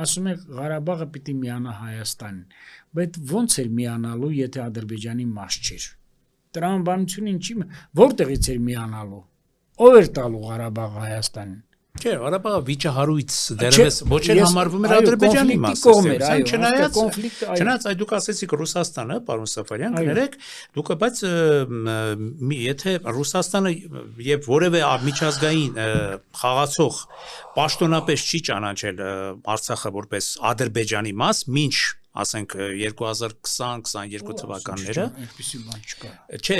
ասում եք Ղարաբաղը պիտի միանա Հայաստանին, բայց ո՞նց էր միանալու, եթե Ադրբեջանի մաս չէր։ Տրամաբանությունը ինչի, որտեղից էր միանալու, ով էր տալու Ղարաբաղը Հայաստանին։ Չէ, Ղարաբաղը վիճահարույց դերևս ոչ էլ համարվում էր Ադրբեջանի մասը, չնայած այդ դուք ասեցիք Ռուսաստանը, պարոն Սաֆարյան, կներեք, դուք բայց եթե Ռուսաստանը եւ որևէ միջազգային խաղացող պաշտոնապես չի ճանաչել Արցախը որպես Ադրբեջանի մաս, մինչ ասենք 2020-22 թվականները այդպիսի բան չկա։ Չէ,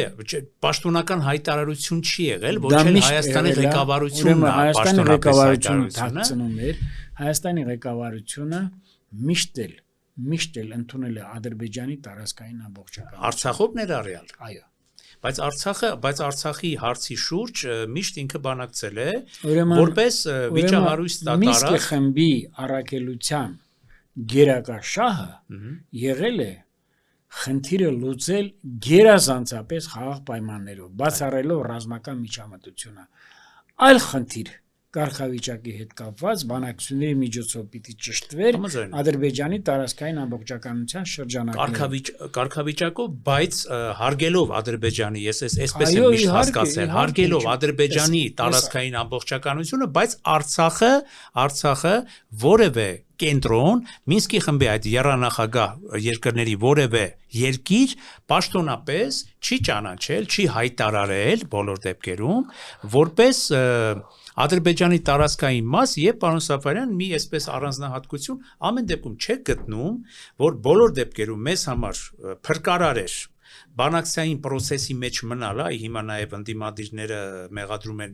պաշտոնական հայտարարություն չի եղել, ոչ էլ Հայաստանի ղեկավարությունն է Հայաստանի ղեկավարությունը միշտ էլ ընդունել է Ադրբեջանի տարածքային ամբողջականություն։ Արցախով ներառյալ։ Այո։ Բայց Արցախի հարցի շուրջ միշտ ինքը բանակցել է, որպես վիճահարույց տարածք։ Մինսկի խմբի առաքելության գերակաշահը եղել է խնդիրը լուծել գերազանցապես խաղաղ պայմաններով, բացառելով ռազմական միջամտությունը։ Այլ խնդիր կարգավիճակի հետ կապված բանակցությունների միջոցով պիտի ճշտվեր Ադրբեջանի տարածքային ամբողջականության շրջանակներում։ Կարգավիճակով, բայց հարգելով Ադրբեջանի, ես այսպես եմ միշտ հասկացել, հարգելով Ադրբեջանի տարածքային ամբողջականությունը, բայց Արցախը որևէ կենտրոն Մինսկի խմբի այդ եռանախագահ երկրների որևէ երկիր պաշտոնապես չի ճանաչել, չի հայտարարել բոլոր դեպքերում, որպես Ադրբեջանի տարածքային մաս եւ պարոն Սաֆարյան մի այսպես առանձնահատկություն ամեն դեպքում չեք գտնում, որ բոլոր դեպքերում մեզ համար փրկարար էր բանակցային process-ի մեջ մնալը, հիմա նաև ընդդիմադիրները մեղադրում են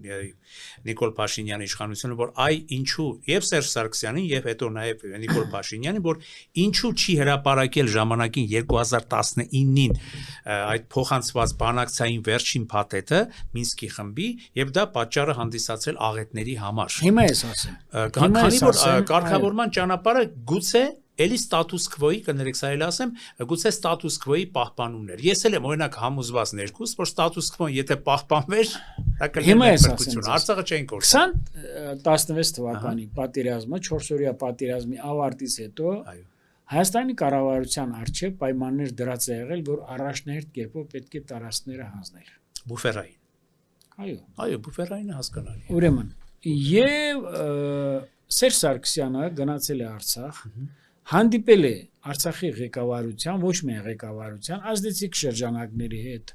Նիկոլ Փաշինյանի իշխանությունը, որ ինչու եւ Սերժ Սարգսյանին եւ հետո նաև Նիկոլ Փաշինյանին, որ ինչու չի հրապարակել ժամանակին 2019-ին այդ փոխանցված բանակցային վերջին փաթեթը Մինսկի խմբի եւ դա պատճառը հանդիսացել աղետների համար։ Հիմա ես ասեմ։ Քանի որ կարգավորման ճանապարհը գուցե Էլի ստատուս քվոյի կներեք սա էլ ասեմ, գուցե ստատուս քվոյի պահպանումն էր։ Ես էլ եմ օրինակ համոզված ներքուս, որ ստատուս քվոն եթե պահպանվեր, դա կլիներ փրկություն։ Արցախը չէին կորցնել։ 2016 թվականի պատերազմը 4-օրյա պատերազմի ավարտից հետո Հայաստանի կառավարության արչեւ պայմաններ դրած է եղել, որ առաջնահերթ կերպով պետք է տարածքները հանձնել։ Բուֆերային։ Այո, բուֆերայինը հասկանալի։ Ուրեմն, եւ Սերժ Սարգսյանը գնացել է Արցախ, հանդիպել է Արցախի ղեկավարության, ոչ միայն ղեկավարության, ազդեցիկ շրջանակների հետ,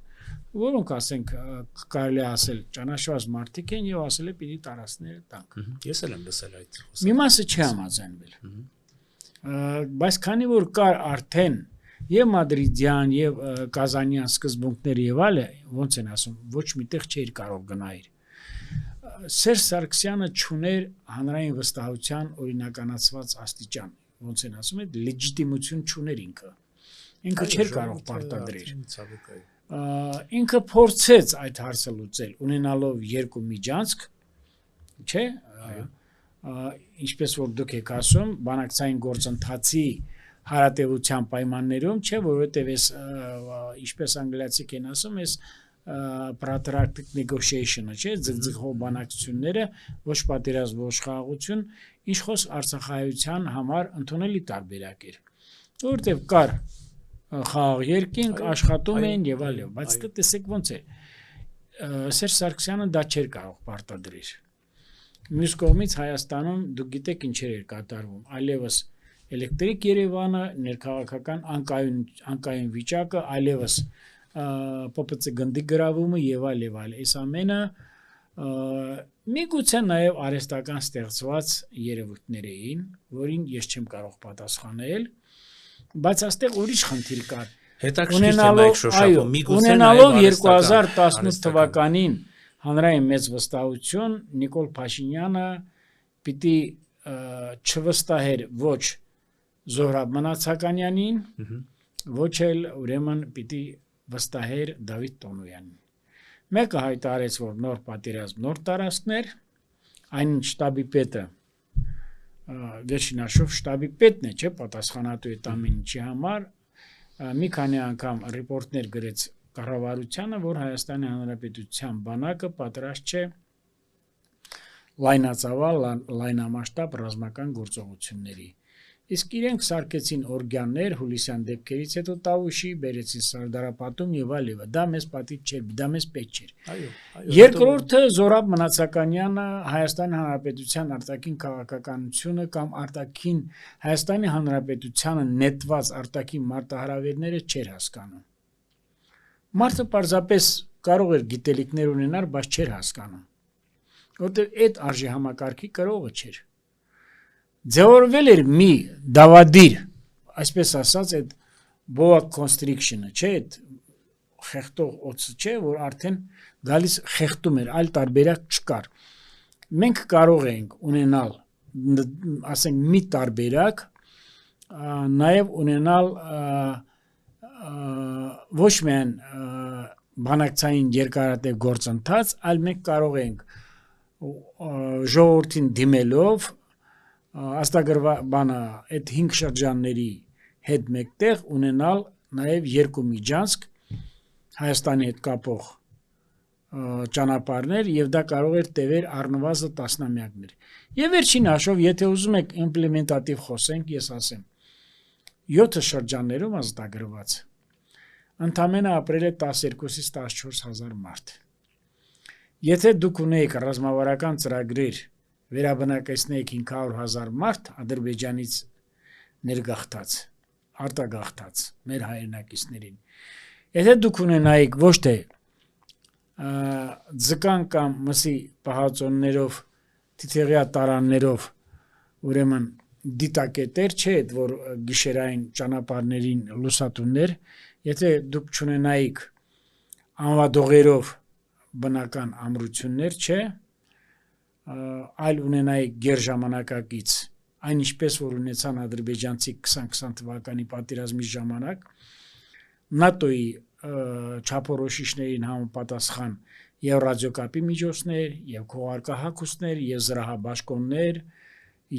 որոնք ասենք կարելի ասել ճանաչված մարդիկ են եւ ասել է պիտի տարածքները տանք։ Ես էլ եմ լսել այդ։ Մի մասը չի համաձայնվել։ Բայց քանի որ կար արդեն եւ մադրիդյան եւ կազանյան սկզբունքները եւ այլը, ոնց են ասում, ոչ միտեղ չէր կարող գնալ։ Սերժ Սարգսյանը չուներ հանրային վստահության օրինականացված աստիճան, ոնց են ասում, լեգիտիմություն չուներ ինքը։ Ինքը չէր կարող պարտադրել։ Ինքը փորձեց այդ հարցը լուծել, ունենալով երկու միջանցք, չէ՞։ Ինչպես որ դուք եք ասում, բանակցային գործընթացի հարատևության պայմաններում, չէ, որովհետև այս ինչպես անգլիացիք են ասում, այս protracted negotiation-ը, չէ, ձգձգող բանակցությունները, ոչ պատերազմ, ոչ խաղաղություն, ինչ խոսք Արցախայության համար ընդունելի տարբերակ էր։ Որովհետև կար խաղաղ երկինք, աշխատում էին եւ այլն, բայց տեսեք ոնց է։ Սերժ Սարգսյանը դա չէր կարող պարտադրել։ Մյուս կողմից Հայաստանում դուք գիտեք ինչեր էր կատարվում, այլևս էլեկտրիկ Երևանը, ներքաղաքական անկայուն վիճակը, այլևս ՊՊՑ գնդի գրավումը եւ այլ եւ այլ։ Այս ամենը միգուցե նաեւ արհեստական ստեղծված երևույթներ էին, որին ես չեմ կարող պատասխանել, բայց այստեղ ուրիշ խնդիր կար։ Ունենալով 2018 թվականին հանրային մեծ վստահություն, Նիկոլ Փաշինյանը պիտի չվստահեր ոչ Զոհրաբ Մնացականյանին, ոչ էլ ուրեմն պիտի վստահեր Դավիթ Տոնոյանին։ Մեկը հայտարարեց, որ նոր պատերազմ, նոր տարածքներ, այն շտաբի պետը վերջինաշով շտաբի պետն է, չէ, պատասխանատու է ամեն ինչի համար, մի քանի անգամ ռեպորտներ գրեց կառավարությանը, որ Հայաստանի Հանրապետության բանակը պատրաստ չէ լայնածավալ, լայնամասշտաբ ռազմական գործողությունների։ Իսկ իրենք սարքեցին օրգաններ հուլիսյան դեպքերից հետո Տավուշի, բերեցին Սարդարապատում եւ այլն։ Դա մեզ պատիվ չէր, դա մեզ պետք չէր։ Այո, Երկրորդը Զորաբ Մնացականյանը Հայաստանի Հանրապետության արտաքին քաղաքականությունը կամ արտաքին Հայաստանի Հանրապետությանը նետված արտաքին մարտահրավերները չէր հասկանում։ Մարդը պարզապես կարող էր գիտելիքներ ունենալ, բայց չէր հասկանում, որտեղ այդ արժի համակարգի կրողը չէր։ Ձևավորվել էր մի դավադիր, այսպես ասած, այդ boa constriction-ը, չէ, այդ խեղտող օծը չէ, որ արդեն գալիս խեղտում էր, այլ տարբերակ չկար։ Մենք կարող ենք ունենալ, ասենք, մի տարբերակ, նաև ունենալ ոչ միայն բանակցային երկարատև գործընթաց, այլ մենք կարող ենք ժողովրդին դիմելով աստագրաբանը այդ 5 շրջանների հետ մեկտեղ ունենալ նաև երկու միջանցք Հայաստանի հետ կապող ճանապարհներ եւ դա կարող էր տևեր առնվազն տասնամյակներ։ Եւ վերջին հաշվով, եթե ուզում եք իմպլեմենտատիվ խոսենք, ես ասեմ 7 շրջաններում ազատագրված ընդամենը ապրել է 12-ից 14,000 մարդ։ Եթե դուք ունեիք ռազմավարական ծրագրեր վերաբնակեցնեիք 500,000 մարդ Ադրբեջանից ներգաղթած, արտագաղթած մեր հայրենակիցներին։ Եթե դուք ունենայիք ոչ թե ձկան կամ մսի պահածոններով, թիթեղյա տարաններով, ուրեմն դիտակետեր չէ, որ գիշերային ճանապարհներին լուսատուններ, եթե դուք չունենայիք անվադողերով բնական ամրություններ, չէ, այլ ունենայիք գերժամանակակից, այն ինչպես որ ունեցան ադրբեջանցի 2020 թվականի պատերազմի ժամանակ, ՆԱՏՕ-ի չափորոշիչներին համապատասխան եւ ռադիոկապի միջոցներ, եւ քողարկահակուսներ, եւ զրահաբաշխոններ,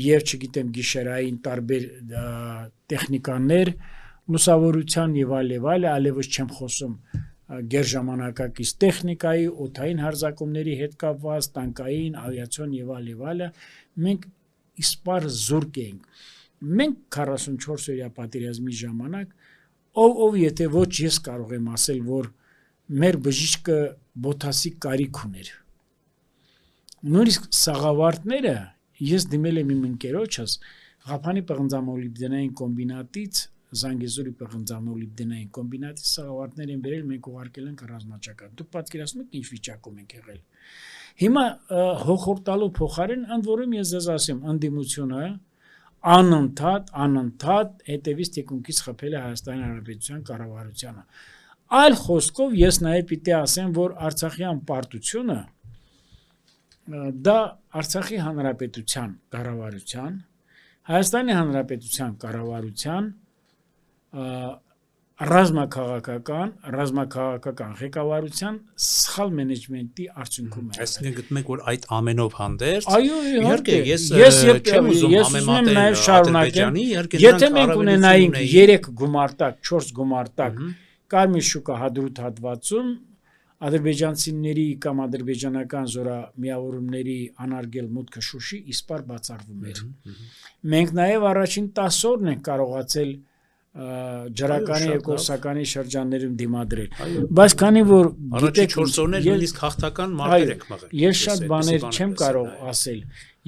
եւ չգիտեմ գիշերային տարբեր տեխնիկաներ, լուսավորության եւ այլ, այլևս չեմ խոսում գերժամանակակից տեխնիկայի, օդային հարձակումների հետ կապված, տանկային, ավիացիոն եւ այլ, մենք իսպար զուրկ էինք։ Մենք 44 օրյա պատերազմի ժամանակ ով եթե ոչ ես կարող եմ ասել, որ մեր բժիշկը բոթասի կարիք ուներ։ Նույնիսկ սաղավարտները ես դիմել եմ իմ ընկերոջս Ղափանի պղնձամոլիբդենային կոմբինատից Զանգեզուրի պղնձամոլիբդենային կոմբինատից սաղավարտներ են բերել, մենք ուղարկել ենք ռազմաճակատ։ Դուք պատկերացնում եք ինչ վիճակում ենք եղել։ Հիմա հոխորտալու փոխարեն ընդ որում ես ձեզ ասեմ, անդիմությունը անընդհատ հետևից թիկունքից խփել է Հայաստանի Հանրապետության կառավարությանը։ Այլ խոսքով ես նաև պիտի ասեմ, որ Արցախյան պարտությունը դա Արցախի Հանրապետության կառավարության, Հայաստանի Հանրապետության կառավարության ռազմաքաղաքական ղեկավարության սխալ մենեջմենտի արդյունքում է։ Այսինքն գտնում եք, որ այդ ամենով հանդերձ, այո, իհարկե, ես չեմ ուզում համեմատել Ադրբեջանի, եթե մենք ունենայինք 3 գումարտակ, 4 գումարտակ Կարմիր շուկա հադրութ հատվածում ադրբեջանցիների կամ ադրբեջանական զորամիավորումների անարգել մուտքը Շուշի իսպար բացառվում էր։ Մենք նաև առաջին 10 օրն ենք կարողացել ջրականի երկուսականի շրջաններում դիմադրել։ Բայց քանի որ գիտեք 4 օրներ նույնիսկ հաղթական մարտեր եք մղել։ Ես շատ բաներ չեմ կարող ասել,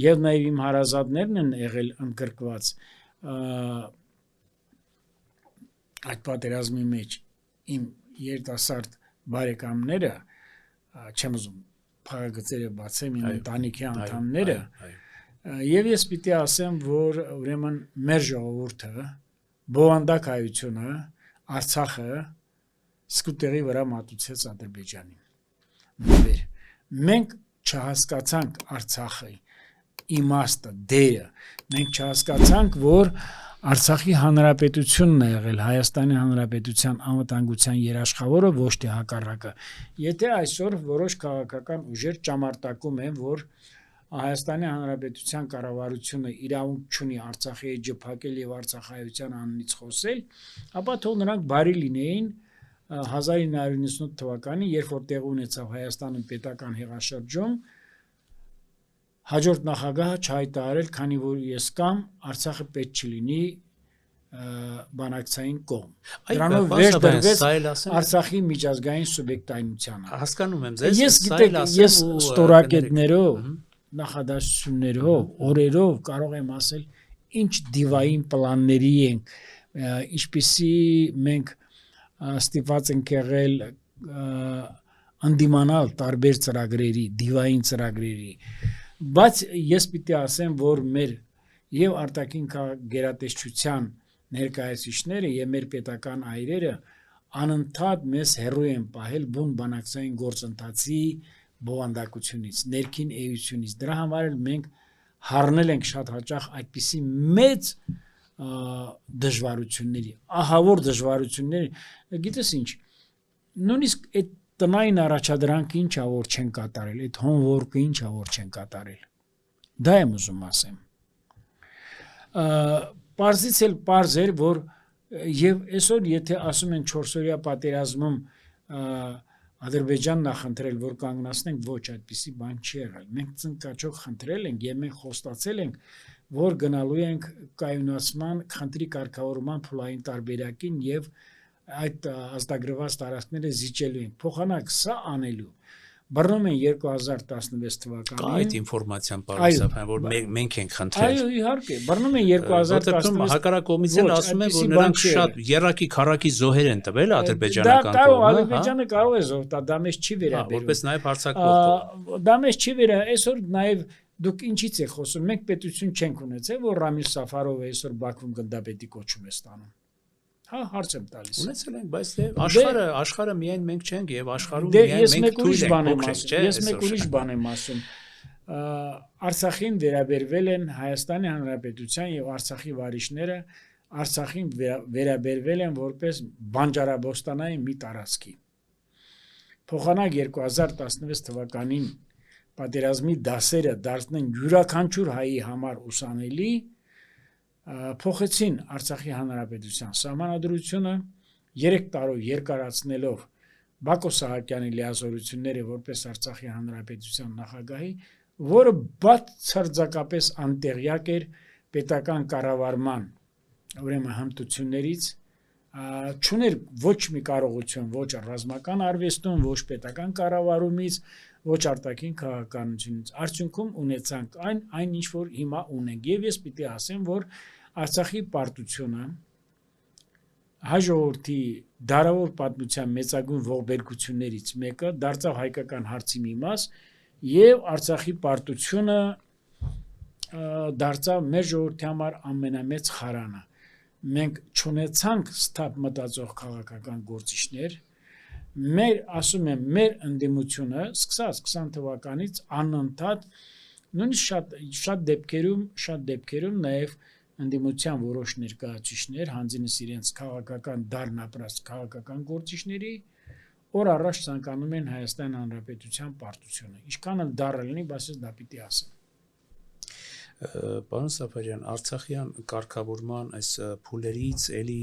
եւ նաեւ իմ հարազատներն են եղել ընդգրկված այդ պատերազմի մեջ։ Իմ երիտասարդ բարեկամները, չեմ ուզում փակագծերը բացեմ, իմ ընտանիքի անդամները, եւ ես պիտի ասեմ, որ ուրեմն մեր ժողովուրդը բովանդակ հայությունը Արցախը սկուտերի վրա մատուցեց Ադրբեջանին։ Մենք չհասկացանք Արցախի իմաստը, դերը, մենք չհասկացանք, որ Արցախի հանրապետությունն է եղել Հայաստանի Հանրապետության անվտանգության երաշխավորը, ոչ թե հակառակը։ Եթե այսօր որոշ քաղաքական ուժեր ճամարտակում են, որ Հայաստանի Հանրապետության կառավարությունը իրավունք չունի Արցախի էջը փակել եւ արցախայության անունից խոսել, ապա թող նրանք բարի լինեին 1998 թվականին, երբ որ տեղի ունեցավ Հայաստանում պետական հեղաշրջում, հաջորդ նախագահը չհայտարարել, քանի որ ես կամ Արցախը պետք չլինի բանակցային կողմ։ Դրանով վերջ դրվեց Արցախի միջազգային սուբյեկտայնությանը։ Հասկանում եմ ձեզ, ես գիտեք, ես ստորակետներով, նախադասություններով, օրերով կարող եմ ասել ինչ դիվային պլանների ենք, ինչպիսի մենք ստիպված ենք եղել անդիմանալ տարբեր ծրագրերի, դիվային ծրագրերի, բայց ես պիտի ասեմ, որ մեր եւ արտաքին գերատեսչության ներկայացուցիչները եւ մեր պետական այրերը անընդհատ մեզ հեռու են պահել բուն բանակցային գործընթացի բովանդակությունից, ներքին էությունից։ Դրա համար էլ մենք հառնել ենք շատ հաճախ այդպիսի մեծ դժվարությունների, ահավոր դժվարությունների, գիտես ինչ, նույնիսկ այդ տնային առաջադրանքը ինչա որ չեն կատարել, այդ հոնվորկը ինչա որ չեն կատարել։ Դա եմ ուզում ասեմ։ Պարզից էլ պարզ էր, որ եւ այսօր եթե ասում են 4-օրյա պատերազմում Ադրբեջանն նախընտրել, որ կանգնացնենք, ոչ, այդպիսի բան չի եղել։ Մենք ծնկաչոք խնդրել ենք եւ մենք խոստացել ենք, որ գնալու ենք կայունացման խնդրի կարգավորման փուլային տարբերակին եւ այդ ազդագրված տարածքները զիջելու ենք։ Փոխանակ սա անելու բռնում են 2016 թվականին։ Կա այդ ինֆորմացիան պարզապես, որ մենք ենք խնդրել։ Այո, իհարկե, բռնում են 2016 հակառակկոմից էլ ասում են, որ նրանք շատ երակի քարակի զոհեր են տվել ադրբեջանական կողմը։ Ադրբեջանը կարող է զոհ տա, դա մեզ չի վերաբերում։ Որպես նաև հարձակվող։ Դա մեզ չի վերա, այսօր նաև դուք ինչից եք խոսում։ Մենք պետություն չենք ունեցել, որ Ռամիլ Սաֆարովը այսօր Բաքվում գնդապետի կոչում է ստանում։ Հա, հարց եմ տալիս։ Ունեցել ենք, բայց աշխարհը միայն մենք չենք եւ աշխարհում միայն մենք թույլ ենք։ Ես մեկ ուրիշ բան եմ ասում։ Արցախին վերաբերվել են Հայաստանի Հանրապետության եւ Արցախի վարիշները Արցախին վերաբերվել են որպես բանջարաբոստանային մի տարածքի։ Փոխանակ 2016 թվականին պատերազմի դասերը դարձնեն յուրաքանչյուր հայի համար ուսանելի, փոխեցին Արցախի Հանրապետության սահմանադրությունը 3 տարով երկարացնելով Բակո Սահակյանի լիազորությունները որպես Արցախի Հանրապետության նախագահի, որը բացարձակապես անտեղյակ էր պետական կառավարման, ուրեմն հմտություններից, չուներ ոչ մի կարողություն, ոչ ռազմական արվեստում, ոչ պետական կառավարումից, ոչ արտաքին քաղաքականությունից։ Արդյունքում ունեցանք այն ինչ որ հիմա ունենք։ Եվ ես պիտի ասեմ, որ Արցախի պարտությունը հայ ժողովրդի դարավոր պատմության մեծագույն ողբերգություններից մեկը դարձավ հայկական հարցի մի մաս եւ Արցախի պարտությունը դարձավ մեր ժողովրդի համար ամենամեծ խարանը։ Մենք չունեցանք սթափ մտածող քաղաքական գործիչներ, ասում եմ, մեր ընդդիմությունը սկսած 20 թվականից անընդհատ նույնիսկ շատ դեպքերում նաև ընդդիմության որոշ ներկայացուցիչներ հանձինս իրենց քաղաքական դառն ապրած քաղաքական գործիչների օր առաջ ցանկանում են Հայաստան Հանրապետության պարտությունը։ Ինչքան էլ դառը լինի, բայց ես դա պիտի ասեմ։ Պարոն Սաֆարյան, Արցախյան կարգավորման այս փուլերից էլի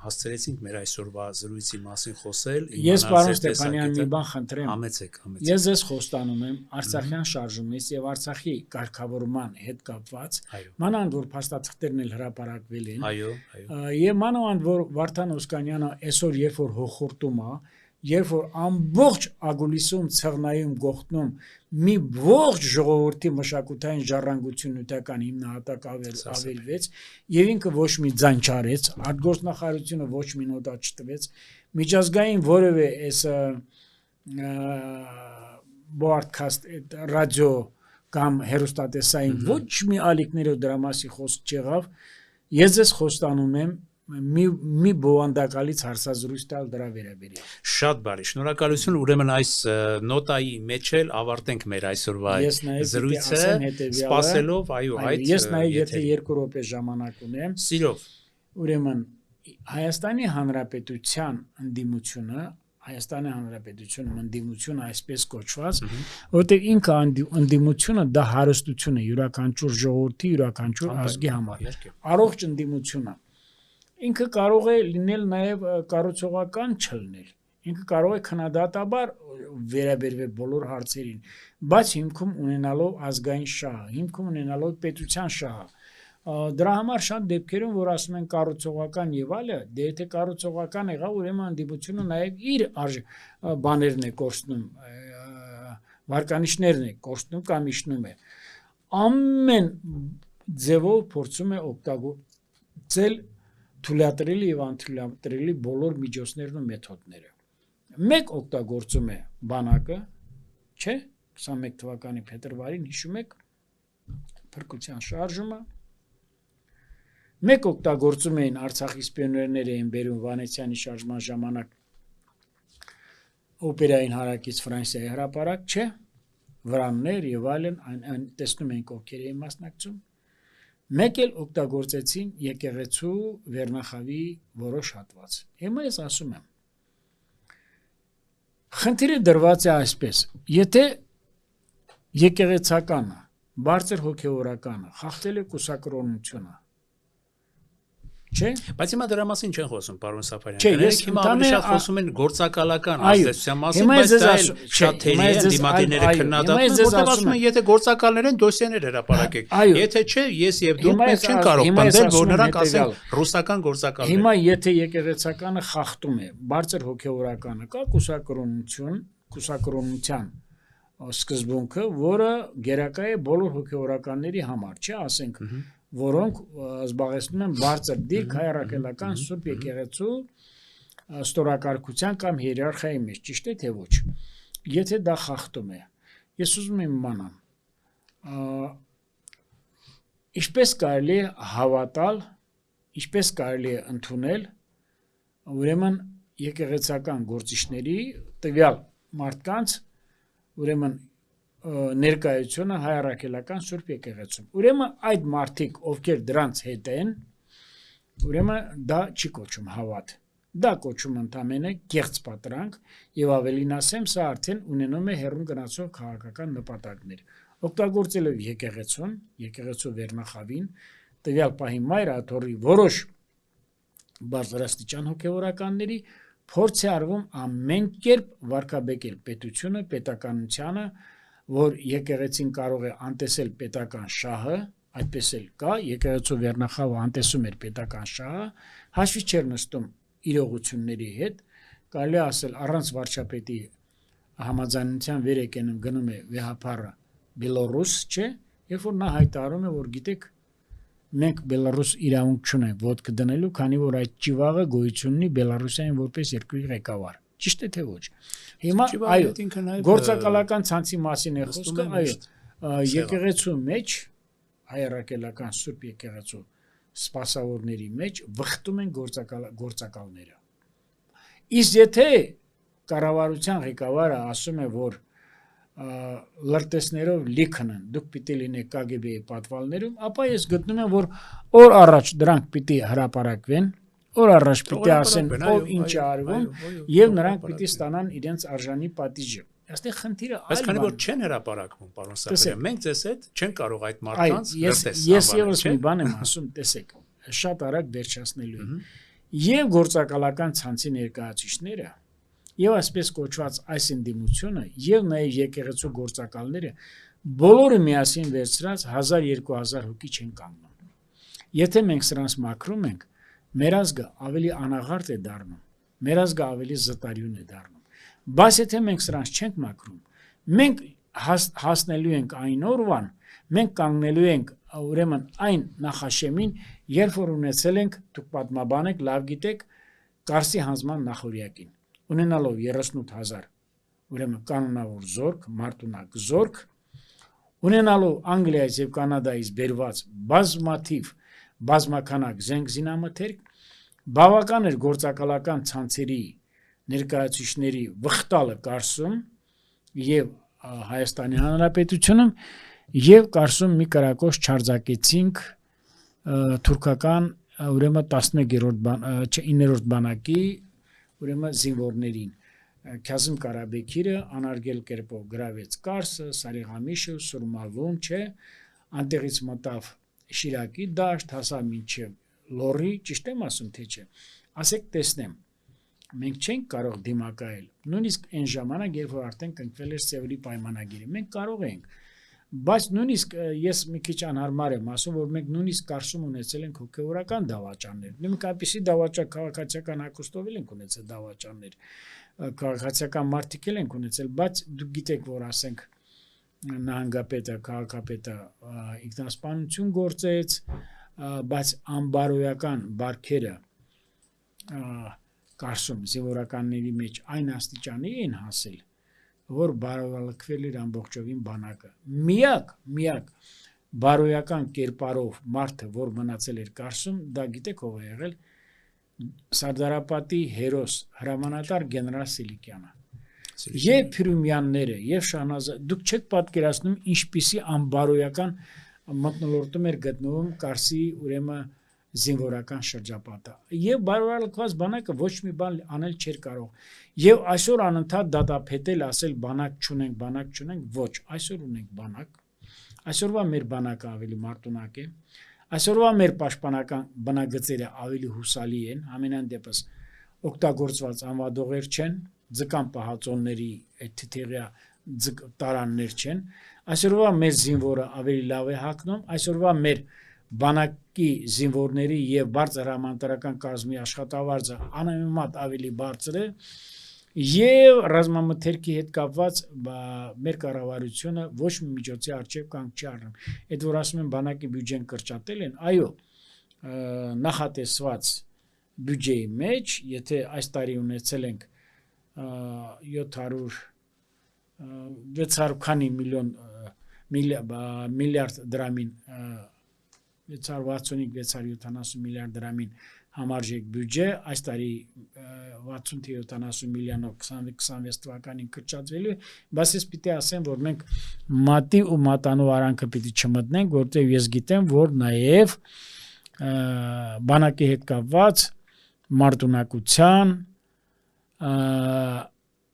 հասցրեցինք մեր այսօրվա զրույցի մասին խոսել։ Ես պարոն Ստեփանյան մի բան խնդրեմ։ Համեցեք։ Ես ձեզ խոստանում եմ Արցախյան շարժումից եւ Արցախի կարգավորման հետ կապված, մանավանդ որ փաստաթղթերն էլ հրապարակվել են։ Այո։ Եվ մանավանդ որ Վարդան Օսկանյանը այսօր երբ որ հոխորտում է, երբ որ ամբողջ Ագուլիսում ցեղնայում գողտնում մի ողջ ժողովրդի մշակութային ժառանգություն նյութական հիմնահատակ ավերվեց եւ ինքը ոչ մի ձայն չարեց, արտգործնախարարությունը ոչ մի նոտա չտվեց, միջազգային որևէ այս broadcast ռադիո կամ հեռուստատեսային ոչ մի ալիքներով դրա մասի խոսք չեղավ։ Ես ձեզ խոստանում եմ մի բովանդակալից հարցազրույց տալ դրա վերաբերյալ։ Շատ բարի, շնորհակալություն, ուրեմն այս նոտայի մեջ էլ ավարտենք մեր այսօրվա զրույցը, սպասելով, այո, այդ ես նաև եթե 2 րոպե ժամանակ ունեմ, սիրով։ Ուրեմն Հայաստանի Հանրապետության ընդդիմությունը այսպես կոչված, որտեղ ինքը ընդդիմությունը դա հարստություն է յուրաքանչյուր ժողովրդի, յուրաքանչյուր ազգի համար։ Առողջ ընդդիմությունը ինքը կարող է լինել նաև կառուցողական չլինել։ ինքը կարող է քննադատաբար վերաբերվել բոլոր հարցերին, բայց հիմքում ունենալով ազգային շահը, հիմքում ունենալով պետության շահը, դրա համար շատ դեպքերում, որ ասում են կառուցողական եւ այլը, դե եթե կառուցողական եղավ, ուրեմն հանդիպությունը նաեւ իր բաներն է կորցնում, վարկանիշներն է կորցնում կամ իշնում է, ամեն ձևով փորձում է օգտագործել թույլատրելի եւ անթույլատրելի բոլոր միջոցներն ու մեթոդները։ Մեկ օգտագործում է բանակը, չէ՞, 21 թվականի փետրվարին հիշում եք փրկության շարժումը։ Մեկ օգտագործում էին Արցախի սպիոներները էին բերում Վանեցյանի շարժման ժամանակ օպերային հարակից Ֆրանսիայի հրապարակ, չէ՞, վրաններ եւ այլն, այն տեսնում ենք ովքեր էին մասնակցում։ Մեկ էլ օգտագործեցին եկեղեցու վերնախավի որոշ հատված։ Հիմա ես ասում եմ, խնդիրը դրված է այսպես. եթե եկեղեցականը, բարձր հոգևորականը խախտել է կուսակրոնությունը, չէ՞։ Բայց հիմա դրա մասին չեն խոսում, պարոն Սաֆարյան։ Չէ, ես Հիմա ավելի շատ խոսում են գործակալական ազդեցության մասին, հիմա բայց ես դա էլ ասում- չէ, շատ թերի հիմա ես են, ձեզ- դիմադիրները այո, քննադատում հիմա ես են, ձեզ որտեղ ասում ասում են, եմ- եթե գործակալներ են, դոսիեներ հրապարակեք։ այո։ Եթե չէ, ես եւ դուք Հիմա մենք ես չեն ասում- կարող հիմա ես պնդել, որ ասում եմ նրանք ասեն հետեւյալը. ռուսական գործակալներ։ Հիմա եթե եկեղեցականը խախտում է բարձր հոգևորականը, կա կուսակրոնության սկզբունքը, որը գերակա է բոլոր հոգևորականների համար, չէ, ասենք, որոնք զբաղեցնում են բարձր դիրք հայրաքելական Սուրբ եկեղեցու ստորակարգության կամ հիերարխիայի մեջ, ճիշտ է թե ոչ։ Եթե դա խախտում է, ես ուզում եմ իմանալ, ինչպես կարելի է հավատալ, ինչպես կարելի է ընդունել, ուրեմն եկեղեցական գործիչների տվյալ մարդկանց, ուրեմն ներկայությունը հայրաքելական Սուրբ եկեղեցում։ Ուրեմն այդ մարդիկ, ովքեր դրանց հետ են, ուրեմն դա չի կոչում հավատ։ Դա կոչում ընդամենը կեղծ պատրանք եւ ավելին ասեմ, սա արդեն ունենում է հեռուն գնացող քաղաքական նպատակներ։ Օգտագործելով եկեղեցուն, եկեղեցու վերնախավին, տվյալ պահի մայրաթորի որոշ բարձրաստիճան հոգևորականների փորձ է արվում ամեն կերպ վարկաբեկել պետությունը, պետականությանը, որ եկեղեցին կարող է անտեսել պետական շահը, այդպես էլ կա, եկեղեցու վերնախավը անտեսում էր պետական շահը, հաշվի չէր նստում իրողությունների հետ, կարելի է ասել առանց վարչապետի համաձայնության վեր եկենում գնում է վեհապարը Բելոռուս, չէ, երբ որ նա հայտարարում է, որ գիտեք, մենք Բելոռուս իրավունք չունենք ոտք դնելու, քանի որ այդ ճիվաղը գոյություն ունի Բելոռուսիային որպես երկրի ղեկավար։ Ճիշտ է թե ոչ։ Հիմա այո, գործակալական ցանցի մասին է խոսքը, այո, եկեղեցու մեջ հայրաքելական Սուրբ եկեղեցու սպասավորների մեջ վխտում են գործակալները։ Իսկ եթե կառավարության ղեկավարը ասում է, որ լրտեսներով լիքն են, դուք պիտի լինեք KGB-ի պատվալներում, ապա ես գտնում եմ, որ օր առաջ դրանք պիտի հրապարակվեն, օր առաջ պիտի ասեն, ով ինչ է արվում, եւ նրանք պիտի ստանան իրենց արժանի պատիժը։ Այստեղ խնդիրը այլ Բայց քանի բան որ չեն հրապարակվում, պարոն Սաֆարյան, մենք ձեզ հետ չեն կարող այդ մարդկանց ես եւս մի բան եմ ասում, տեսեք, շատ արագ վերջացնելու եմ։ Եվ գործակալական ցանցի ներկայացուցիչները, եւ այսպես կոչված այս ընդդիմությունը, եւ նաեւ եկեղեցու գործակալները բոլորը միասին վերցրած 1000-2000 հոգի չեն կանգնում։ Եթե մենք սրանց մաքրում ենք, մեր ազգը ավելի անաղարտ է դառնում, մեր ազգը ավելի զտարյուն է դառնում։ Բայց եթե մենք սրանց չենք մաքրում, մենք հասնելու ենք այն օրվան, մենք կանգնելու ենք ուրեմն այն նախաշեմին, երբ որ ունեցել ենք, դուք պատմաբան եք, լավ գիտեք, Կարսի հանձնման նախօրյակին, ունենալով 38000 ուրեմն կանոնավոր զորք, մարտունակ զորք, ունենալով Անգլիայից եւ Կանադայից բերված բազմաթիվ բազմականակ զենք զինամթերք, բավական էր գործակալական ցանցերի ներկայացուցիչների վխտալը Կարսում եւ Հայաստանի Հանրապետությունում եւ Կարսում մի կրակոց չարձակեցինք թուրքական ուրեմն 9-րդ բանակի ուրեմն զինվորներին Քազım Կարաբեկիրը անարգել կերպով գրավեց Կարսը, Սարիղամիշը, Սուրմալուն, չէ, անտեղից մտավ Շիրակի դաշտ, հասավ մինչև Լոռի, ճիշտ եմ ասում թե չէ։ Ասեք տեսնեմ, մենք չենք կարող դիմակայել։ Նույնիսկ այն ժամանակ, երբ որ արդեն կնքվել էր Սևրի պայմանագիրը, մենք կարող ենք, բայց նույնիսկ ես մի քիչ անհարմար եմ ասում, որ մենք նույնիսկ կարծում ունեցել ենք հոգեորական դավաճաններ։ Նույնիսկ այնպիսի դավաճան քաղաքացիական հակոստով ենք ունեցել դավաճաններ, քաղաքացիական մարտիկ ենք ունեցել, բայց դուք գիտեք, որ ասենք նահանգապետը, քաղաքապետը ինքնասպանություն գործեց, բայց անբարոյական բարքերը կարծում զինվորականների մեջ այն աստիճանի են հասել, որ բարոյալքվել էր ամբողջովին բանակը։ Միակ բարոյական կերպարով մարդը, որ մնացել էր Կարսում, դա գիտեք ով է եղել, Սարդարապետի հերոս հրամանատար գեներալ Սիլիկյանը։ Եվ Փյուրիմյանները, եւ Շահնազը, դուք չեք պատկերացնում ինչպիսի անբարոյական մթնոլորտում էր գտնվում Կարսի ուրեմն զինվորական շրջապատը։ Եվ բարոյալքված բանակը ոչ մի բան անել չէր կարող։ Եվ այսօր անընդհատ դատապետել ասել բանակ չունենք, ոչ, այսօր ունենք բանակ։ Այսօրվա մեր բանակը ավելի մարտունակ է։ Այսօրվա մեր պաշտպանական բնագծերը ավելի հուսալի են, ամենայն դեպս օգտագործված անվադողեր չեն, ձկան պահածոնների այդ թիթեղյա տարաններ չեն։ Այսօրվա մեր զինվորը ավելի լավ է հագնում, այսօրվա մեր բանակի զինվորների եւ բարձր հրամանատարական կազմի աշխատավարձը անհամեմատ ավելի բարձր է եւ ռազմամթերքի հետ կապված մեր կառավարությունը ոչ մի միջոցի արժեվ կանգ չի առնում։ Այդ որ ասում են բանակի բյուջեն կրճատել են, այո, նախատեսված բյուջեի մեջ, եթե այս տարի ունեցել ենք 600 քանի միլիարդ դրամին 665-670 միլիարդ դրամին համարժեք բյուջե, այս տարի 60-70 միլիոնով 2026 թվականին կրճատվելու, բայց ես պիտի ասեմ, որ մենք մատի ու մատանու արանքը պիտի չմտնենք, որտեղ ես գիտեմ, որ նաև բանակի հետ կապված մարտունակության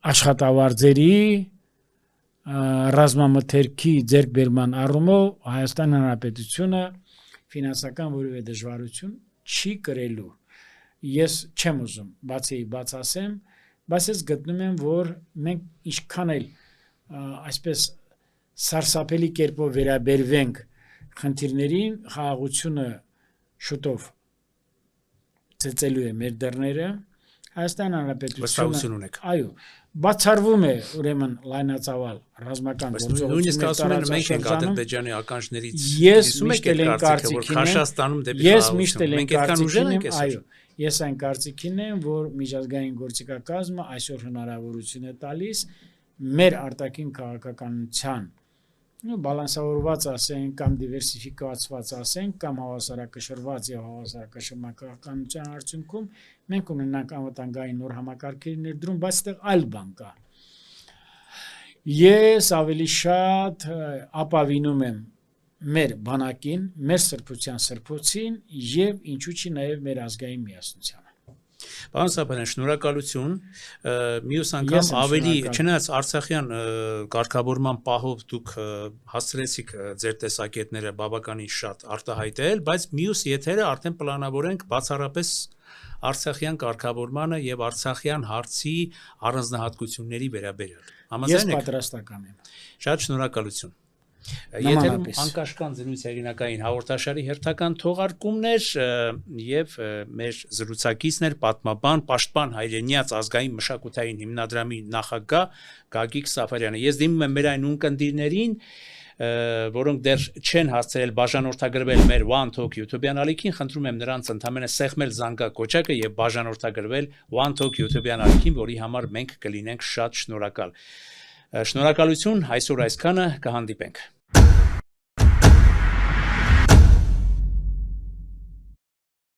աշխատավարձերի ռազմամթերքի ձեռքբերման առումով Հայաստան Հանրապետությունը ֆինանսական որևէ դժվարություն չի կրելու։ Ես չեմ ուզում բաց ասեմ, բայց ես գտնում եմ, որ մենք ինչքան էլ այսպես սարսափելի կերպով վերաբերվենք խնդիրներին, խաղաղությունը շուտով ծեծելու է մեր դռները։ Հայաստան Հանրապետությունը, այո, բացառվում է ուրեմն լայնածավալ ռազմական գործողություններ։ Նույնիսկ ասում են մենք ենք Ադրբեջանի ականջներից։ Ես միշտ էլ եմ կարծիքին եմ, այո, ես այն կարծիքին եմ, որ միջազգային գործիքակազմը այսօր հնարավորություն է տալիս մեր արտաքին քաղաքականության բալանսավորված ասենք կամ դիվերսիֆիկացված ասենք կամ հավասարակշռված եւ հավասարակշռման արդյունքում մենք ունենանք անվտանգային նոր համակարգերի ներդրում, բայց այդտեղ այլ բան կա։ Ես ավելի շատ ապավինում եմ մեր բանակին, մեր սրբության սրբոցին եւ ինչու՞ չի նաեւ մեր ազգային միասնությանը։ Պարոն Սապարյան, շնորհակալություն։ Մյուս անգամ ավելի, չնայած Արցախյան կարգավորման պահով դուք հասցրեցիք ձեր տեսակետները բավականին շատ արտահայտել, բայց մյուս եթերը արդեն պլանավորենք բացառապես Արցախյան կարգավորմանը եւ Արցախյան հարցի առանձնահատկությունների վերաբերյալ։ Ես պատրաստական եմ։ Շատ շնորհակալություն։ Եթերում անկաշկան զրույց հերինակային հաղորդաշարի հերթական թողարկումներ եւ մեր զրուցակիցներ պատմաբան պաշտպան հայրենիաց ազգային մշակութային հիմնադրամի նախագահ Գագիկ Սաֆարյանը։ Ես դիմում եմ մեր այն ունկնդիրներին, որոնք դեռ չեն հասցրել բաժանորդագրվել մեր One Talk YouTube-յան ալիքին, խնդրում եմ նրանց ընդհանրապես սեղմել զանգակոճակը եւ բաժանորդագրվել One Talk YouTube-յան ալիքին, որի համար մենք կլինենք շատ շնորհակալ։ Շնորհակալություն, այսօր այսքանը, կհանդիպենք։